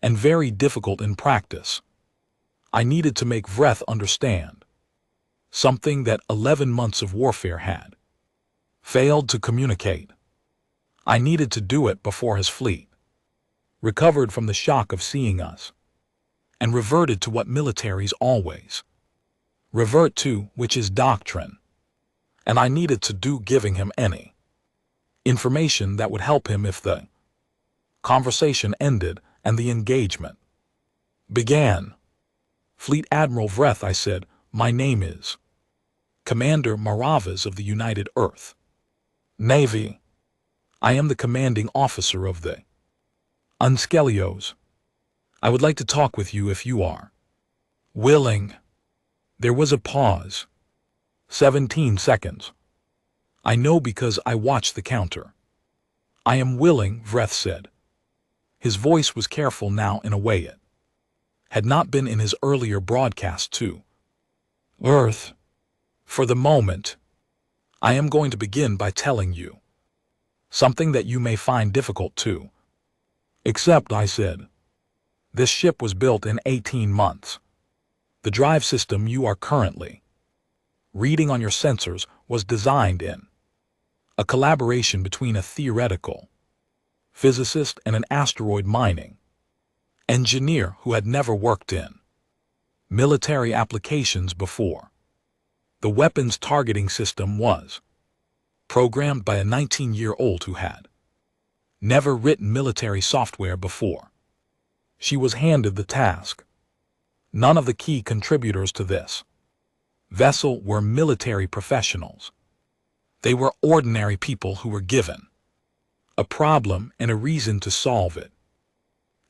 Speaker 1: and very difficult in practice. I needed to make Vreth understand something that 11 months of warfare had failed to communicate. I needed to do it before his fleet recovered from the shock of seeing us and reverted to what militaries always revert to, which is doctrine. And I needed to do giving him any information that would help him if the conversation ended and the engagement began. Fleet Admiral Vreth, I said, my name is Commander Maravas of the United Earth Navy. I am the commanding officer of the Unskelios. I would like to talk with you if you are willing. There was a pause. 17 seconds. I know because I watched the counter. I am willing, Vreth said. His voice was careful now in a way it had not been in his earlier broadcast to Earth. For the moment, I am going to begin by telling you something that you may find difficult to accept, I said. This ship was built in 18 months. The drive system you are currently reading on your sensors was designed in a collaboration between a theoretical physicist and an asteroid mining engineer who had never worked in military applications before. The weapons targeting system was programmed by a 19-year-old who had never written military software before. She was handed the task. None of the key contributors to this vessel were military professionals. They were ordinary people who were given a problem and a reason to solve it.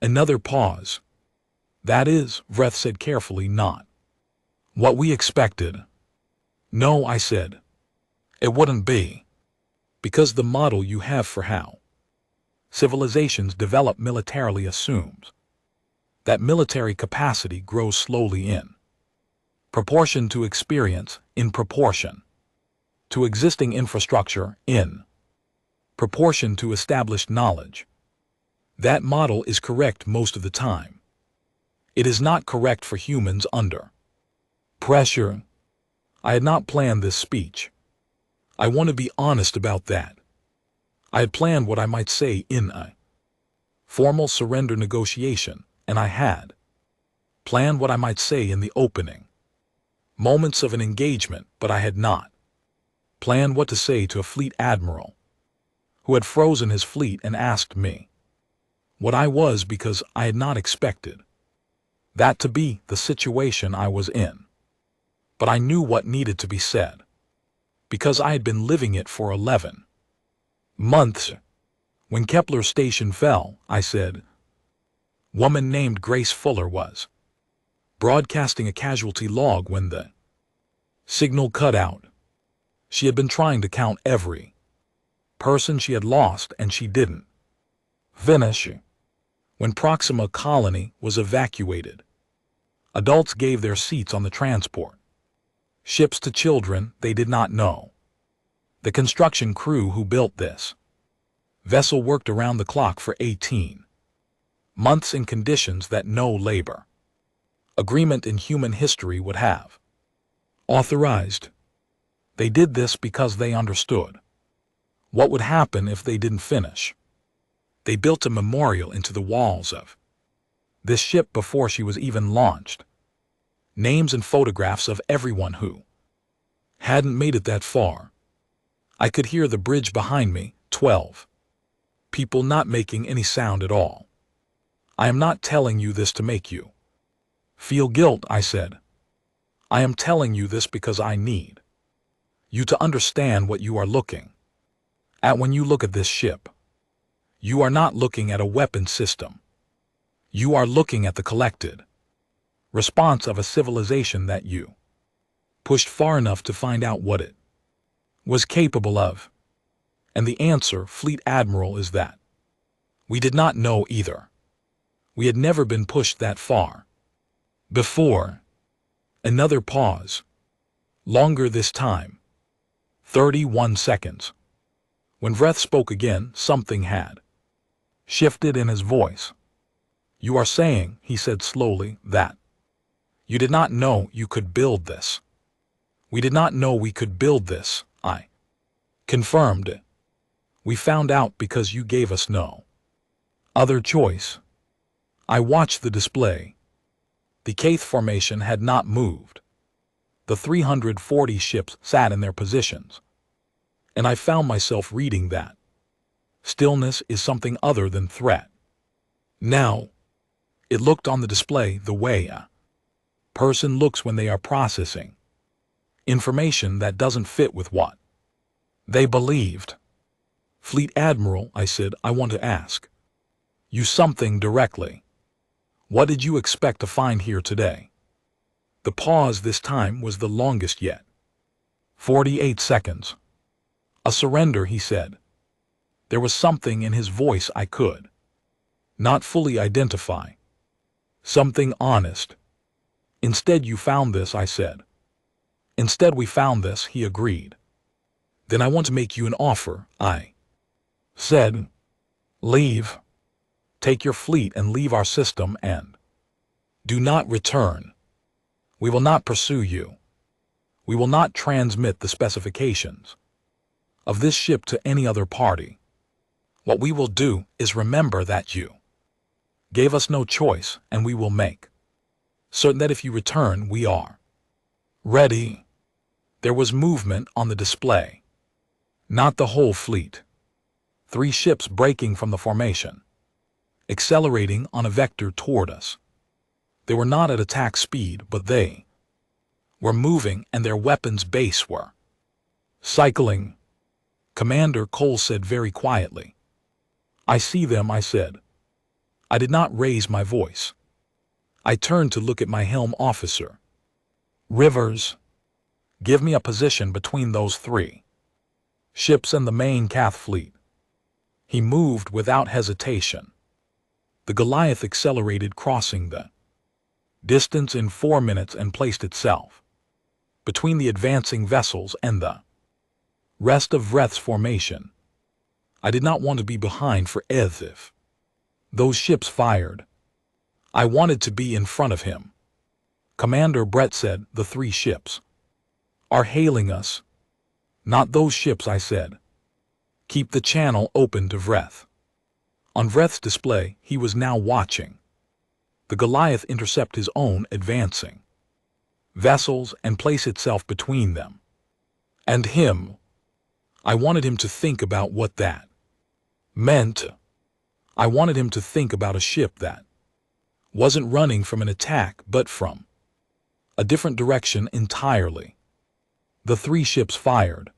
Speaker 1: Another pause. That is, Vreth said carefully, not what we expected. No, I said. It wouldn't be. Because the model you have for how civilizations develop militarily assumes that military capacity grows slowly in proportion to experience, in proportion to existing infrastructure, in proportion to established knowledge. That model is correct most of the time. It is not correct for humans under pressure. I had not planned this speech. I want to be honest about that. I had planned what I might say in a formal surrender negotiation, and I had planned what I might say in the opening moments of an engagement, but I had not planned what to say to a fleet admiral who had frozen his fleet and asked me what I was, because I had not expected that to be the situation I was in. But I knew what needed to be said, because I had been living it for 11 months. When Kepler's station fell, I said, woman named Grace Fuller was broadcasting a casualty log when the signal cut out. She had been trying to count every person she had lost, and she didn't finish. When Proxima Colony was evacuated, adults gave their seats on the transport ships to children they did not know. The construction crew who built this vessel worked around the clock for 18 months in conditions that no labor agreement in human history would have authorized. They did this because they understood what would happen if they didn't finish. They built a memorial into the walls of this ship before she was even launched. Names and photographs of everyone who hadn't made it that far. I could hear the bridge behind me, 12 people not making any sound at all. I am not telling you this to make you feel guilt, I said. I am telling you this because I need you to understand what you are looking at when you look at this ship. You are not looking at a weapon system. You are looking at the collected response of a civilization that you pushed far enough to find out what it was capable of. And the answer, Fleet Admiral, is that we did not know either. We had never been pushed that far before. Another pause. Longer this time. 31 seconds. When Vreth spoke again, something had shifted in his voice. "You are saying," he said slowly, "that you did not know you could build this." "We did not know we could build this," I confirmed. "We found out because you gave us no other choice." I watched the display. The Kaith formation had not moved. The 340 ships sat in their positions. And I found myself reading that stillness is something other than threat. Now, it looked on the display the way a person looks when they are processing information that doesn't fit with what they believed. "Fleet Admiral," I said, "I want to ask you something directly. What did you expect to find here today?" The pause this time was the longest yet. 48 seconds. "A surrender," he said. There was something in his voice I could not fully identify. Something honest. "Instead you found this," I said. "Instead we found this," he agreed. "Then I want to make you an offer," I said. "Leave. Take your fleet and leave our system and do not return. We will not pursue you. We will not transmit the specifications of this ship to any other party. What we will do is remember that you gave us no choice, and we will make certain that if you return, we are ready." There was movement on the display. Not the whole fleet. 3 ships breaking from the formation, accelerating on a vector toward us. They were not at attack speed, but they were moving, and their weapons base were cycling. Commander Cole said very quietly. "I see them," I said. I did not raise my voice. I turned to look at my helm officer. "Rivers, give me a position between those 3 ships and the main Kaith fleet." He moved without hesitation. The Goliath accelerated, crossing the distance in 4 minutes, and placed itself between the advancing vessels and the rest of Vreth's formation. I did not want to be behind, for if those ships fired, I wanted to be in front of him. Commander Brett said, "The 3 ships are hailing us." "Not those ships," I said. "Keep the channel open to Vreth." On Vreth's display, he was now watching the Goliath intercept his own advancing vessels and place itself between them and him. I wanted him to think about what that meant. I wanted him to think about a ship that wasn't running from an attack, but from a different direction entirely. The 3 ships fired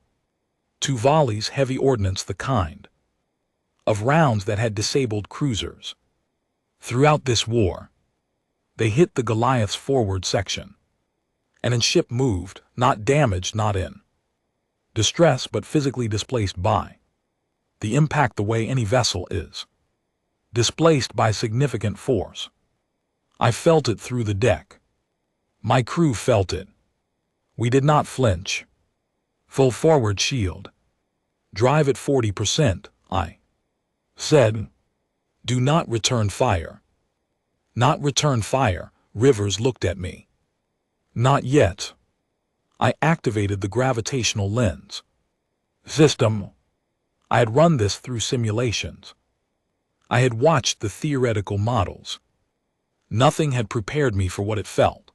Speaker 1: 2 volleys heavy ordnance, the kind of rounds that had disabled cruisers throughout this war. They hit the Goliath's forward section, and the ship moved, not damaged, not in distress, but physically displaced by the impact, the way any vessel is displaced by significant force. I felt it through the deck. My crew felt it. We did not flinch. "Full forward shield. Drive at 40%, I said. "Do not return fire." "Not return fire," Rivers looked at me. "Not yet." I activated the gravitational lens system. I had run this through simulations. I had watched the theoretical models. Nothing had prepared me for what it felt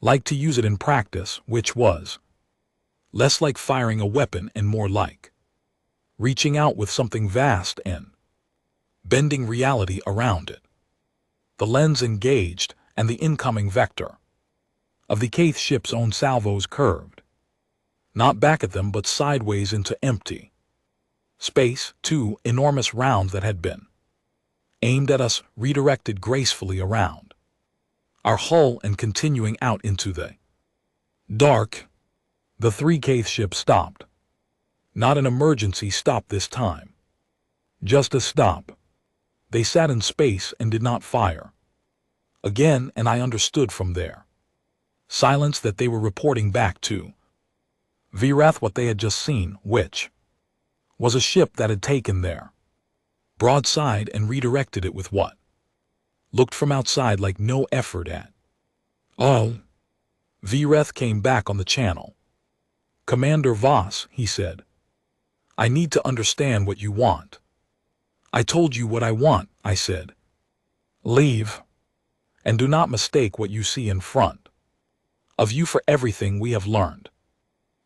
Speaker 1: like to use it in practice, which was less like firing a weapon and more like reaching out with something vast and bending reality around it. The lens engaged, and the incoming vector of the Kaith ship's own salvos curved, not back at them but sideways into empty space. 2 enormous rounds that had been aimed at us redirected gracefully around our hull and continuing out into the Dark. The 3K ship stopped. Not an emergency stop this time. Just a stop. They sat in space and did not fire. Again, and I understood from there. Silence that they were reporting back to Vrath what they had just seen, which was a ship that had taken their broadside and redirected it with what looked from outside like no effort at all. Vrath came back on the channel. Commander Voss, he said, I need to understand what you want. I told you what I want, I said. Leave. And do not mistake what you see in front of you for everything we have learned.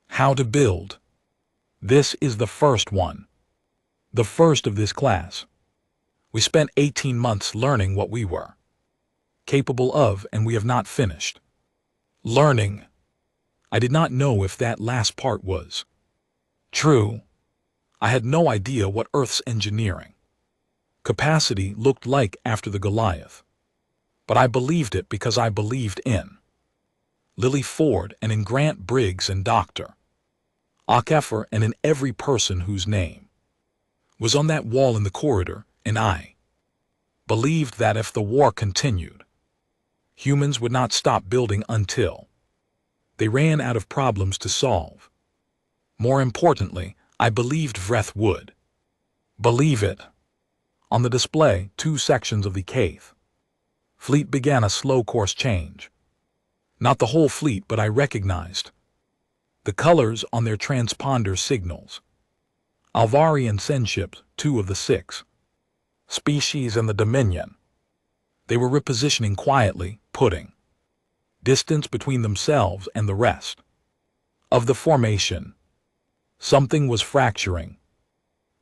Speaker 1: How to build. This is the first one. The first of this class. We spent 18 months learning what we were capable of, and we have not finished learning. I did not know if that last part was true. I had no idea what Earth's engineering capacity looked like after the Goliath. But I believed it because I believed in Lily Ford and in Grant Briggs and Dr. Ockefer and in every person whose name was on that wall in the corridor, and I believed that if the war continued, humans would not stop building until they ran out of problems to solve. More importantly, I believed Vrath would believe it. On the display, 2 sections of the Kaith fleet began a slow course change. Not the whole fleet, but I recognized the colors on their transponder signals. Alvari and Sen ships, 2 of the 6 species in the Dominion. They were repositioning quietly, putting distance between themselves and the rest of the formation. Something was fracturing.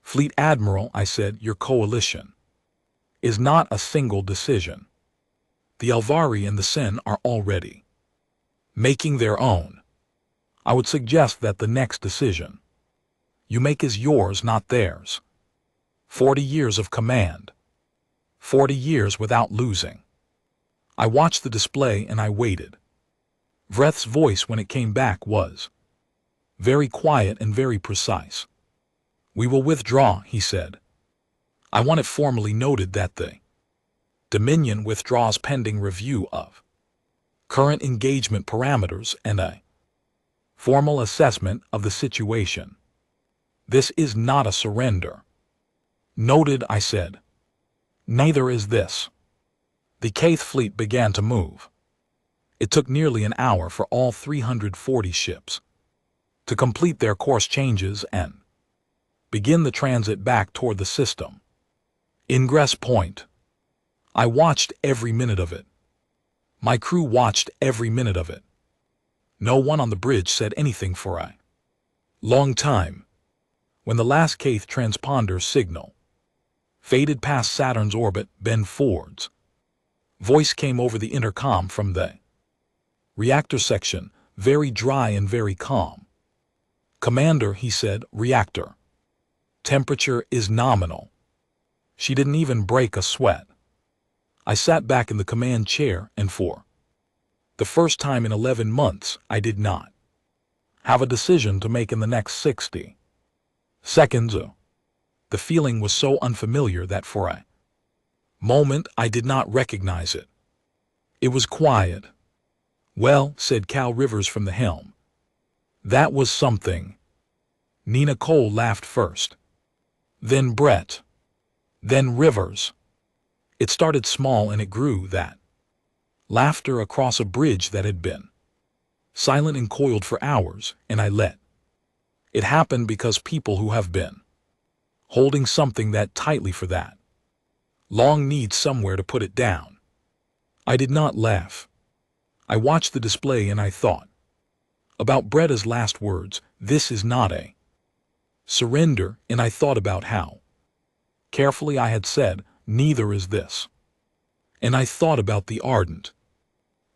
Speaker 1: Fleet Admiral, I said, your coalition is not a single decision. The Alvari and the Sen are already making their own. I would suggest that the next decision you make is yours, not theirs. 40 years of command. 40 years without losing. I watched the display and I waited. Vrath's voice when it came back was very quiet and very precise. We will withdraw, he said. I want it formally noted that the Dominion withdraws pending review of current engagement parameters and a formal assessment of the situation. This is not a surrender. Noted, I said. Neither is this. The Kaith fleet began to move. It took nearly an hour for all 340 ships to complete their course changes and begin the transit back toward the system ingress point. I watched every minute of it. My crew watched every minute of it. No one on the bridge said anything for a long time. When the last Kaith transponder signal faded past Saturn's orbit, Ben Ford's voice came over the intercom from the reactor section, very dry and very calm. Commander, he said, reactor temperature is nominal. She didn't even break a sweat. I sat back in the command chair, and for the first time in 11 months, I did not have a decision to make in the next 60 seconds. The feeling was so unfamiliar that for a moment I did not recognize it. It was quiet. Well, said Cal Rivers from the helm. That was something. Nina Cole laughed first. Then Brett. Then Rivers. It started small and it grew, that laughter across a bridge that had been silent and coiled for hours, and I let it happen because people who have been holding something that tightly for that long need somewhere to put it down. I did not laugh. I watched the display and I thought about Bretta's last words, this is not a surrender, and I thought about how carefully I had said, neither is this. And I thought about the Ardent,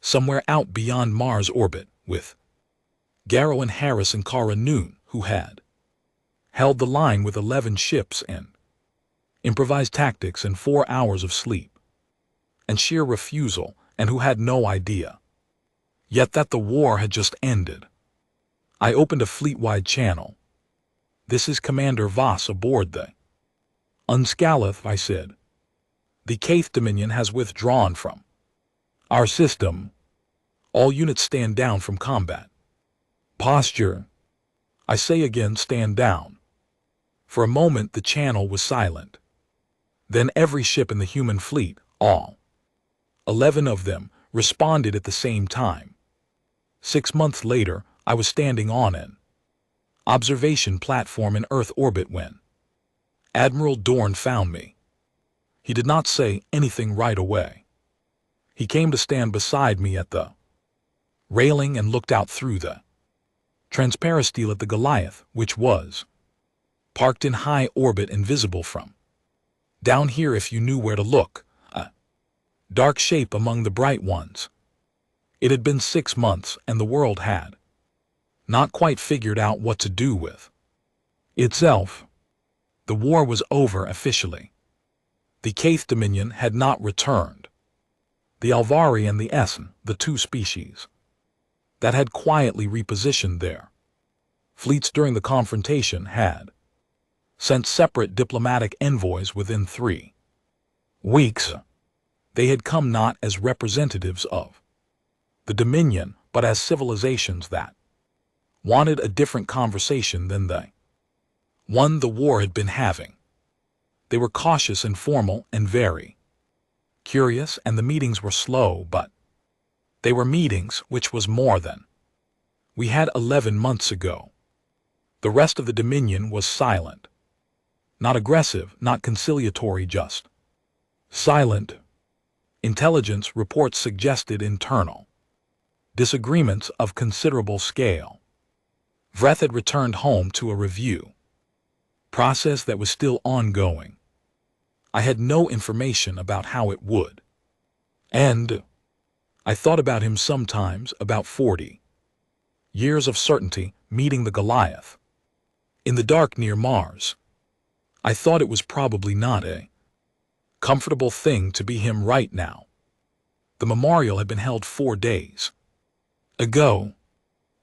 Speaker 1: somewhere out beyond Mars orbit, with Garrow and Harris and Cara Noon, who had held the line with 11 ships and improvised tactics and 4 hours of sleep and sheer refusal, and who had no idea Yet that the war had just ended. I opened a fleet-wide channel. "This is Commander Voss aboard the Unscaleth," I said. "The Kth Dominion has withdrawn from our system. All units stand down from combat. Posture. I say again, stand down." For a moment the channel was silent. Then every ship in the human fleet, all 11 of them, responded at the same time. 6 months later, I was standing on an observation platform in Earth orbit when Admiral Dorn found me. He did not say anything right away. He came to stand beside me at the railing and looked out through the transparistile at the Goliath, which was parked in high orbit and visible from down here if you knew where to look, a dark shape among the bright ones. It had been 6 months, and the world had not quite figured out what to do with itself. The war was over officially. The Kth Dominion had not returned. The Alvari and the Essen, the two species that had quietly repositioned their fleets during the confrontation, had sent separate diplomatic envoys within 3 weeks. They had come not as representatives of the Dominion, but as civilizations that wanted a different conversation than the one the war had been having. They were cautious and formal and very curious, and the meetings were slow, but they were meetings, which was more than we had 11 months ago. The rest of the Dominion was silent. Not aggressive, not conciliatory, just silent. Intelligence reports suggested internal disagreements of considerable scale. Vreth had returned home to a review process that was still ongoing. I had no information about how it would end. I thought about him sometimes, about 40 years of certainty, meeting the Goliath in the dark near Mars. I thought it was probably not a comfortable thing to be him right now. The memorial had been held 4 days ago.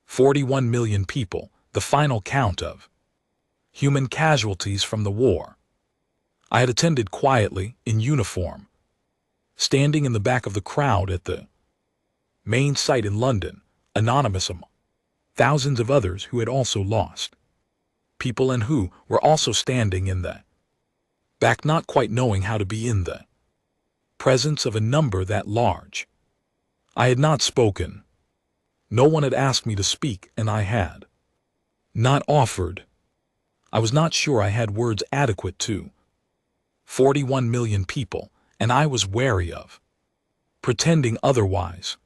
Speaker 1: 41 million people, the final count of human casualties from the war. I had attended quietly, in uniform, standing in the back of the crowd at the main site in London, anonymous among thousands of others who had also lost people and who were also standing in the back, not quite knowing how to be in the presence of a number that large. I had not spoken. No one had asked me to speak, and I had not offered. I was not sure I had words adequate to 41 million people, and I was wary of pretending otherwise.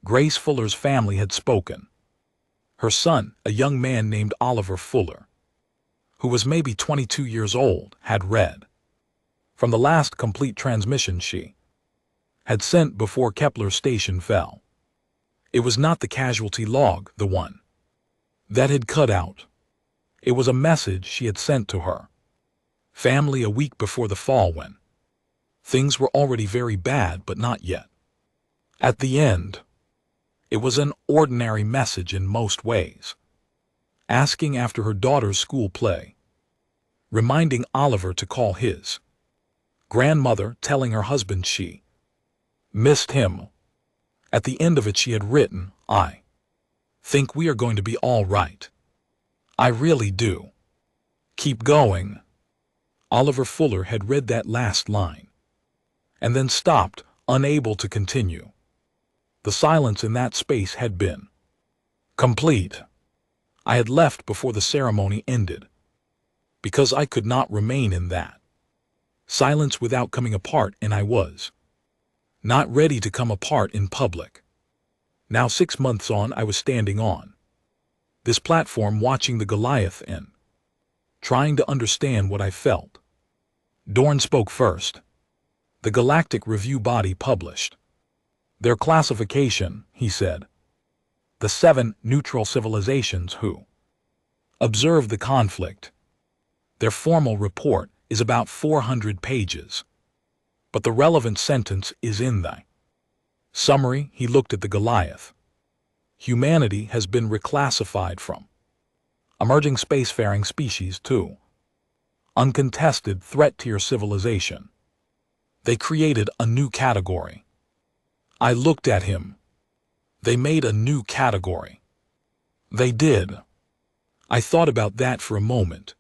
Speaker 1: Grace Fuller's family had spoken. Her son, a young man named Oliver Fuller, who was maybe 22 years old, had read from the last complete transmission she had sent before Kepler's station fell. It was not the casualty log, the one that had cut out. It was a message she had sent to her family a week before the fall, when things were already very bad, but not yet at the end. It was an ordinary message in most ways, asking after her daughter's school play, reminding Oliver to call his grandmother, telling her husband she missed him. At the end of it she had written, "I think we are going to be all right. I really do. Keep going." Oliver Fuller had read that last line, and then stopped, unable to continue. The silence in that space had been complete. I had left before the ceremony ended, because I could not remain in that silence without coming apart, and I was not ready to come apart in public. Now 6 months on, I was standing on this platform watching the Goliath and trying to understand what I felt. Dorn spoke first. The Galactic Review body published their classification, he said. The 7 neutral civilizations who observed the conflict. Their formal report is about 400 pages. But the relevant sentence is in the summary. He looked at the Goliath. Humanity has been reclassified from emerging spacefaring species to uncontested threat to your civilization. They created a new category. I looked at him. They made a new category. They did. I thought about that for a moment.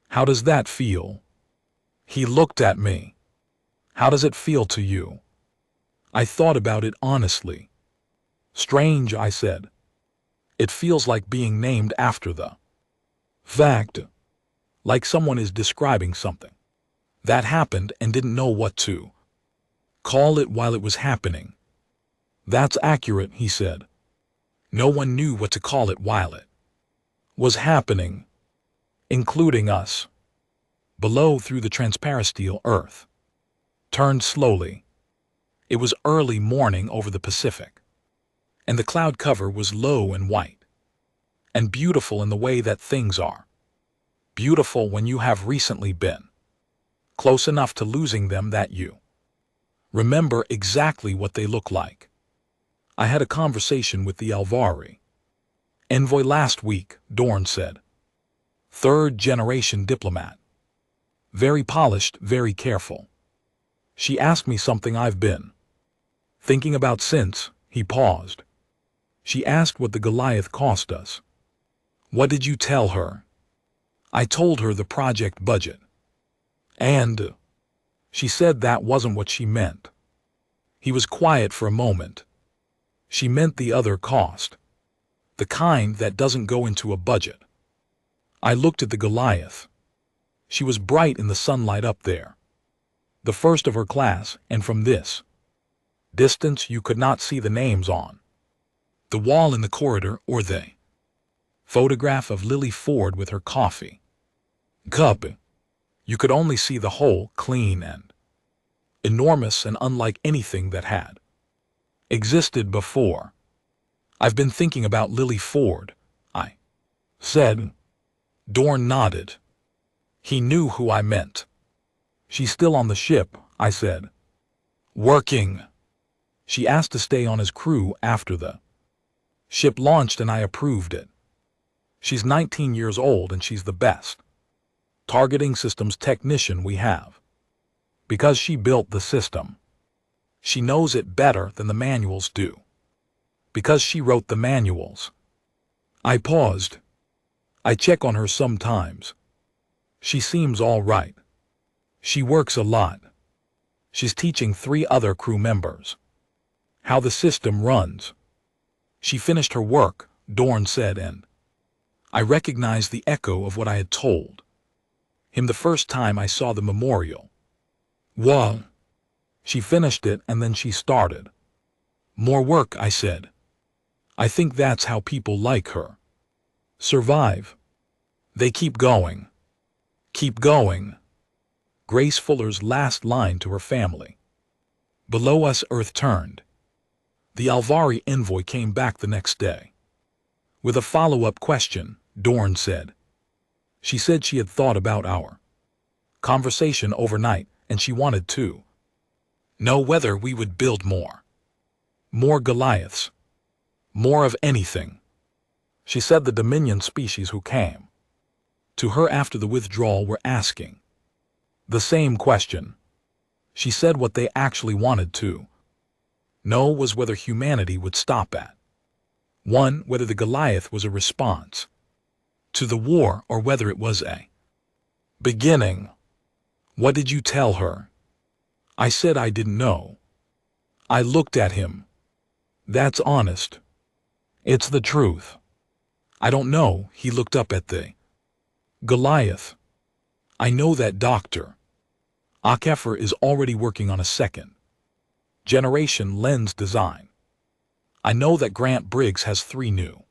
Speaker 1: How does that feel? He looked at me. How does it feel to you? I thought about it honestly. Strange, I said. It feels like being named after the fact. Like someone is describing something that happened and didn't know what to call it while it was happening. That's accurate, he said. No one knew what to call it while it was happening, including us. Below, through the transparisteel earth turned slowly. It was early morning over the Pacific, and the cloud cover was low and white, and beautiful in the way that things are. Beautiful when you have recently been close enough to losing them that you remember exactly what they look like. I had a conversation with the Alvari envoy last week, Dorn said. Third-generation diplomat. Very polished, very careful. She asked me something I've been thinking about since. He paused. She asked what the Goliath cost us. What did you tell her? I told her the project budget. And she said that wasn't what she meant. He was quiet for a moment. She meant the other cost. The kind that doesn't go into a budget. I looked at the Goliath. She was bright in the sunlight up there. The first of her class, and from this distance you could not see the names on the wall in the corridor or the photograph of Lily Ford with her coffee cup. You could only see the whole, clean and enormous and unlike anything that had existed before. I've been thinking about Lily Ford, I said. Dorn nodded. He knew who I meant. She's still on the ship, I said. Working. She asked to stay on as crew after the ship launched, and I approved it. She's 19 years old and she's the best targeting systems technician we have. Because she built the system. She knows it better than the manuals do. Because she wrote the manuals. I paused. I check on her sometimes. She seems all right. She works a lot. She's teaching 3 other crew members how the system runs. She finished her work, Dorn said, and I recognized the echo of what I had told him the first time I saw the memorial. Well, she finished it and then she started more work, I said. I think that's how people like her survive. They keep going. Keep going. Grace Fuller's last line to her family. Below us, Earth turned. The Alvari envoy came back the next day with a follow-up question, Dorn said. She said she had thought about our conversation overnight and she wanted to know whether we would build more Goliaths. More of anything. She said the Dominion species who came to her after the withdrawal were asking the same question. She said what they actually wanted to know was whether humanity would stop at 1. Whether the Goliath was a response to the war or whether it was a beginning. What did you tell her? I said I didn't know. I looked at him. That's honest. It's the truth. I don't know. He looked up at the Goliath. I know that Dr. Akefer is already working on a second-generation lens design. I know that Grant Briggs has 3 new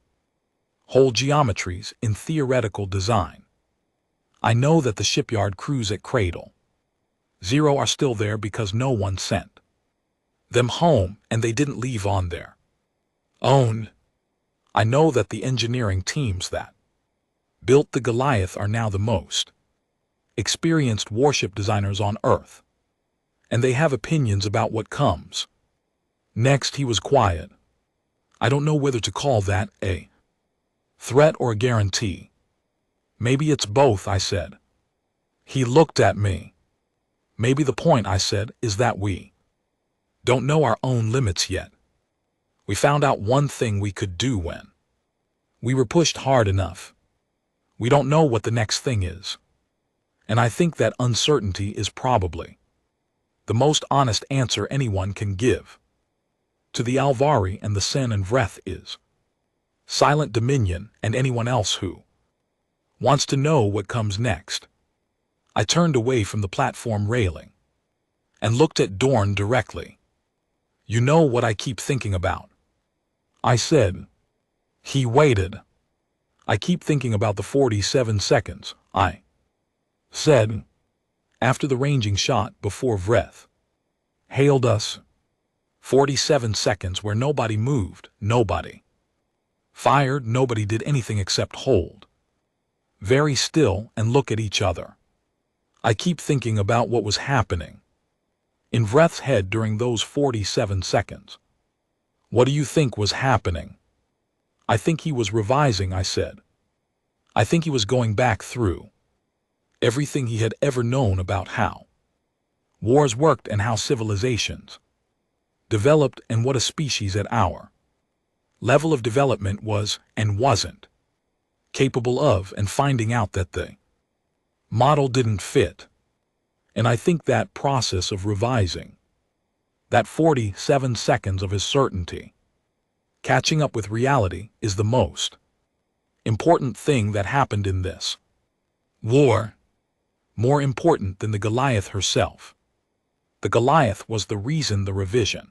Speaker 1: whole geometries in theoretical design. I know that the shipyard crews at Cradle 0 are still there because no one sent them home and they didn't leave on their own. I know that the engineering teams that built the Goliath are now the most experienced warship designers on Earth, and they have opinions about what comes next. He was quiet. I don't know whether to call that a threat or a guarantee. Maybe it's both, I said. He looked at me. Maybe the point, I said, is that we don't know our own limits yet. We found out one thing we could do when we were pushed hard enough. We don't know what the next thing is. And I think that uncertainty is probably the most honest answer anyone can give. To the Alvari and the Sen and Vreth is silent dominion and anyone else who wants to know what comes next. I turned away from the platform railing and looked at Dorn directly. You know what I keep thinking about, I said. He waited. I keep thinking about the 47 seconds, I said, after the ranging shot before Vreth hailed us. 47 seconds where nobody moved, nobody fired, nobody did anything except hold very still and look at each other. I keep thinking about what was happening in Vreth's head during those 47 seconds. What do you think was happening? I think he was revising, I said. I think he was going back through everything he had ever known about how wars worked and how civilizations developed and what a species at our level of development was and wasn't capable of, and finding out that the model didn't fit. And I think that process of revising, that 47 seconds of his certainty, catching up with reality, is the most important thing that happened in this war. More important than the Goliath herself. The Goliath was the reason the revision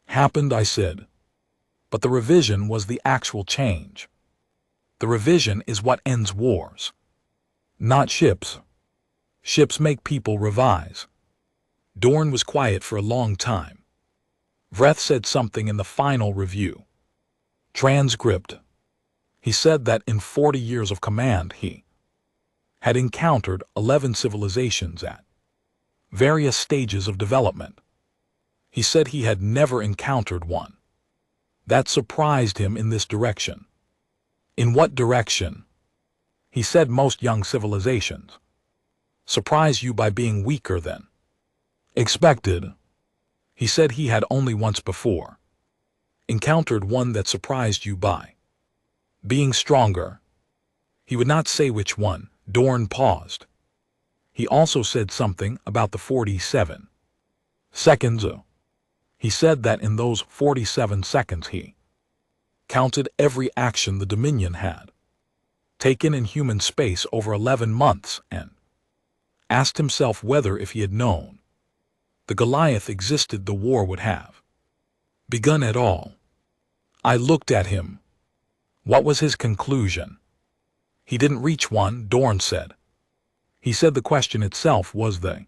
Speaker 1: happened, I said. But the revision was the actual change. The revision is what ends wars. Not ships. Ships make people revise. Dorn was quiet for a long time. Vreth said something in the final review transcript. He said that in 40 years of command he had encountered 11 civilizations at various stages of development. He said he had never encountered one that surprised him in this direction. In what direction? He said most young civilizations surprise you by being weaker than expected. He said he had only once before encountered one that surprised you by being stronger. He would not say which one. Dorn paused. He also said something about the 47 seconds. He said that in those 47 seconds he counted every action the Dominion had taken in human space over 11 months and asked himself whether, if he had known the Goliath existed, the war would have begun at all. I looked at him. What was his conclusion? He didn't reach one, Dorn said. He said the question itself was the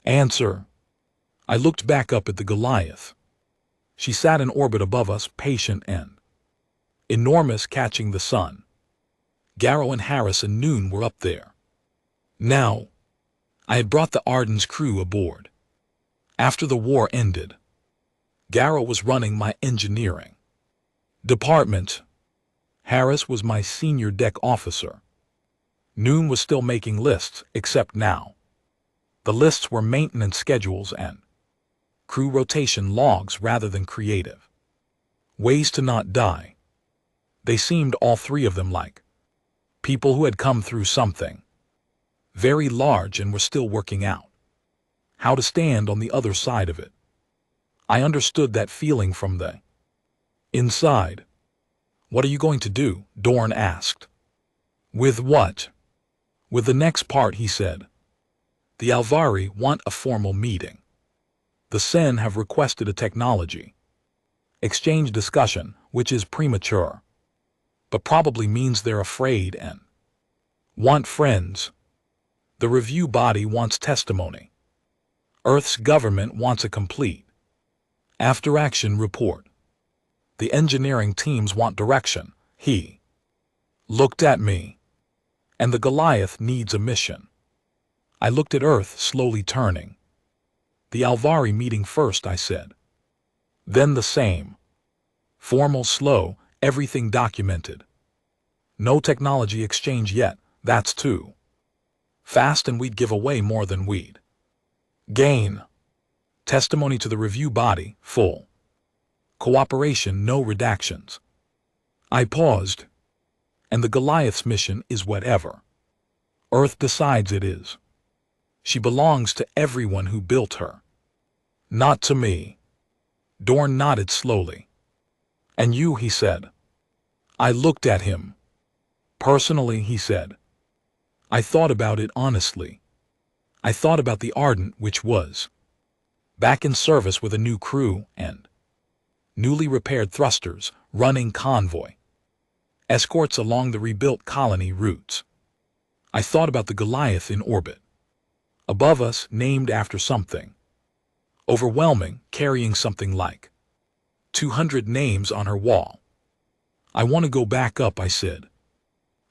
Speaker 1: answer. I looked back up at the Goliath. She sat in orbit above us, patient and enormous, catching the sun. Garrow and Harris and Noon were up there. Now, I had brought the Arden's crew aboard. After the war ended, Garrow was running my engineering department. Harris was my senior deck officer. Noon was still making lists, except now the lists were maintenance schedules and crew rotation logs rather than creative ways to not die. They seemed, all three of them, like people who had come through something very large and were still working out how to stand on the other side of it. I understood that feeling from the inside. What are you going to do? Dorn asked. With what? With the next part, he said. The Alvari want a formal meeting. The Sen have requested a technology exchange discussion, which is premature, but probably means they're afraid and want friends. The review body wants testimony. Earth's government wants a complete after-action report. The engineering teams want direction. He looked at me. And the Goliath needs a mission. I looked at Earth slowly turning. The Alvari meeting first, I said. Then the same Formal, slow, everything documented. No technology exchange yet, that's too fast, and we'd give away more than we'd gain. Testimony to the review body, full. Cooperation, no redactions. I paused. And the Goliath's mission is whatever Earth decides it is. She belongs to everyone who built her. Not to me. Dorn nodded slowly. And you, he said. I looked at him. Personally, he said. I thought about it honestly. I thought about the Ardent, which was back in service with a new crew and newly repaired thrusters, running convoy escorts along the rebuilt colony routes. I thought about the Goliath in orbit above us, named after something overwhelming, carrying something like 200 names on her wall. I want to go back up, I said.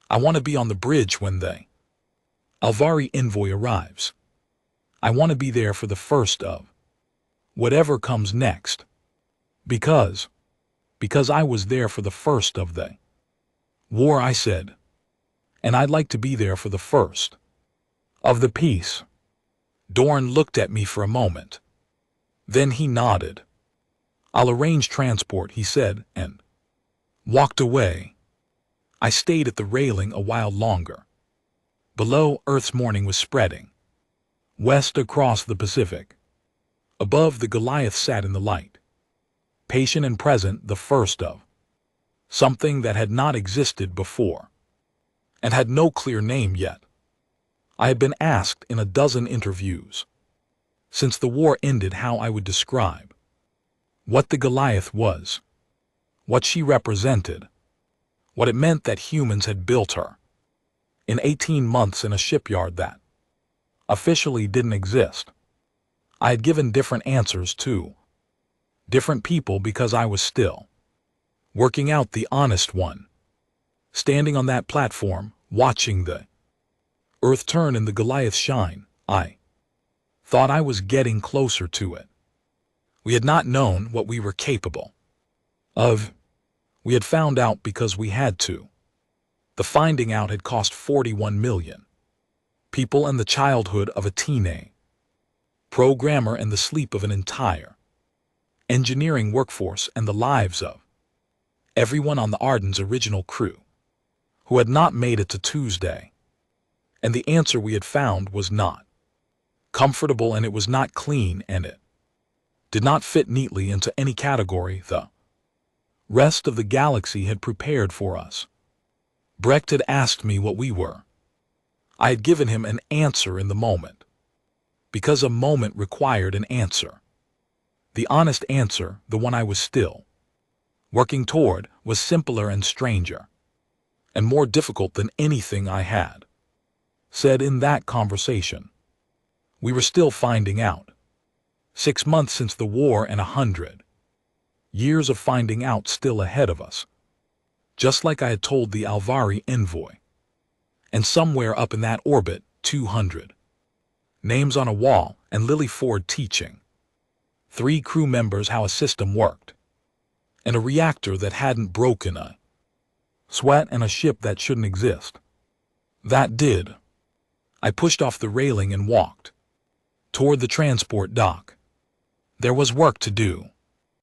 Speaker 1: I want to be on the bridge when the Alvari envoy arrives. I want to be there for the first of whatever comes next. Because I was there for the first of the war, I said. And I'd like to be there for the first of the peace. Dorn looked at me for a moment. Then he nodded. I'll arrange transport, he said, and walked away. I stayed at the railing a while longer. Below, Earth's morning was spreading west across the Pacific. Above, the Goliath sat in the light, patient and present, the first of something that had not existed before and had no clear name yet. I had been asked in a dozen interviews since the war ended how I would describe what the Goliath was, what she represented, what it meant that humans had built her in 18 months in a shipyard that officially didn't exist. I had given different answers to different people because I was still working out the honest one. Standing on that platform, watching the Earth turn and the Goliath shine, I thought I was getting closer to it. We had not known what we were capable of. We had found out because we had to. The finding out had cost 41 million people and the childhood of a teenage programmer and the sleep of an entire engineering workforce and the lives of everyone on the Arden's original crew who had not made it to Tuesday. And the answer we had found was not comfortable, and it was not clean, and it did not fit neatly into any category the rest of the galaxy had prepared for us. Brecht had asked me what we were. I had given him an answer in the moment, because a moment required an answer. The honest answer, the one I was still working toward, was simpler and stranger, and more difficult than anything I had said in that conversation. We were still finding out. 6 months since the war and 100 years of finding out still ahead of us. Just like I had told the Alvari envoy. And somewhere up in that orbit, 200 names on a wall, and Lily Ford teaching 3 crew members how a system worked, and a reactor that hadn't broken a sweat, and a ship that shouldn't exist that did. I pushed off the railing and walked toward the transport dock. There was work to do.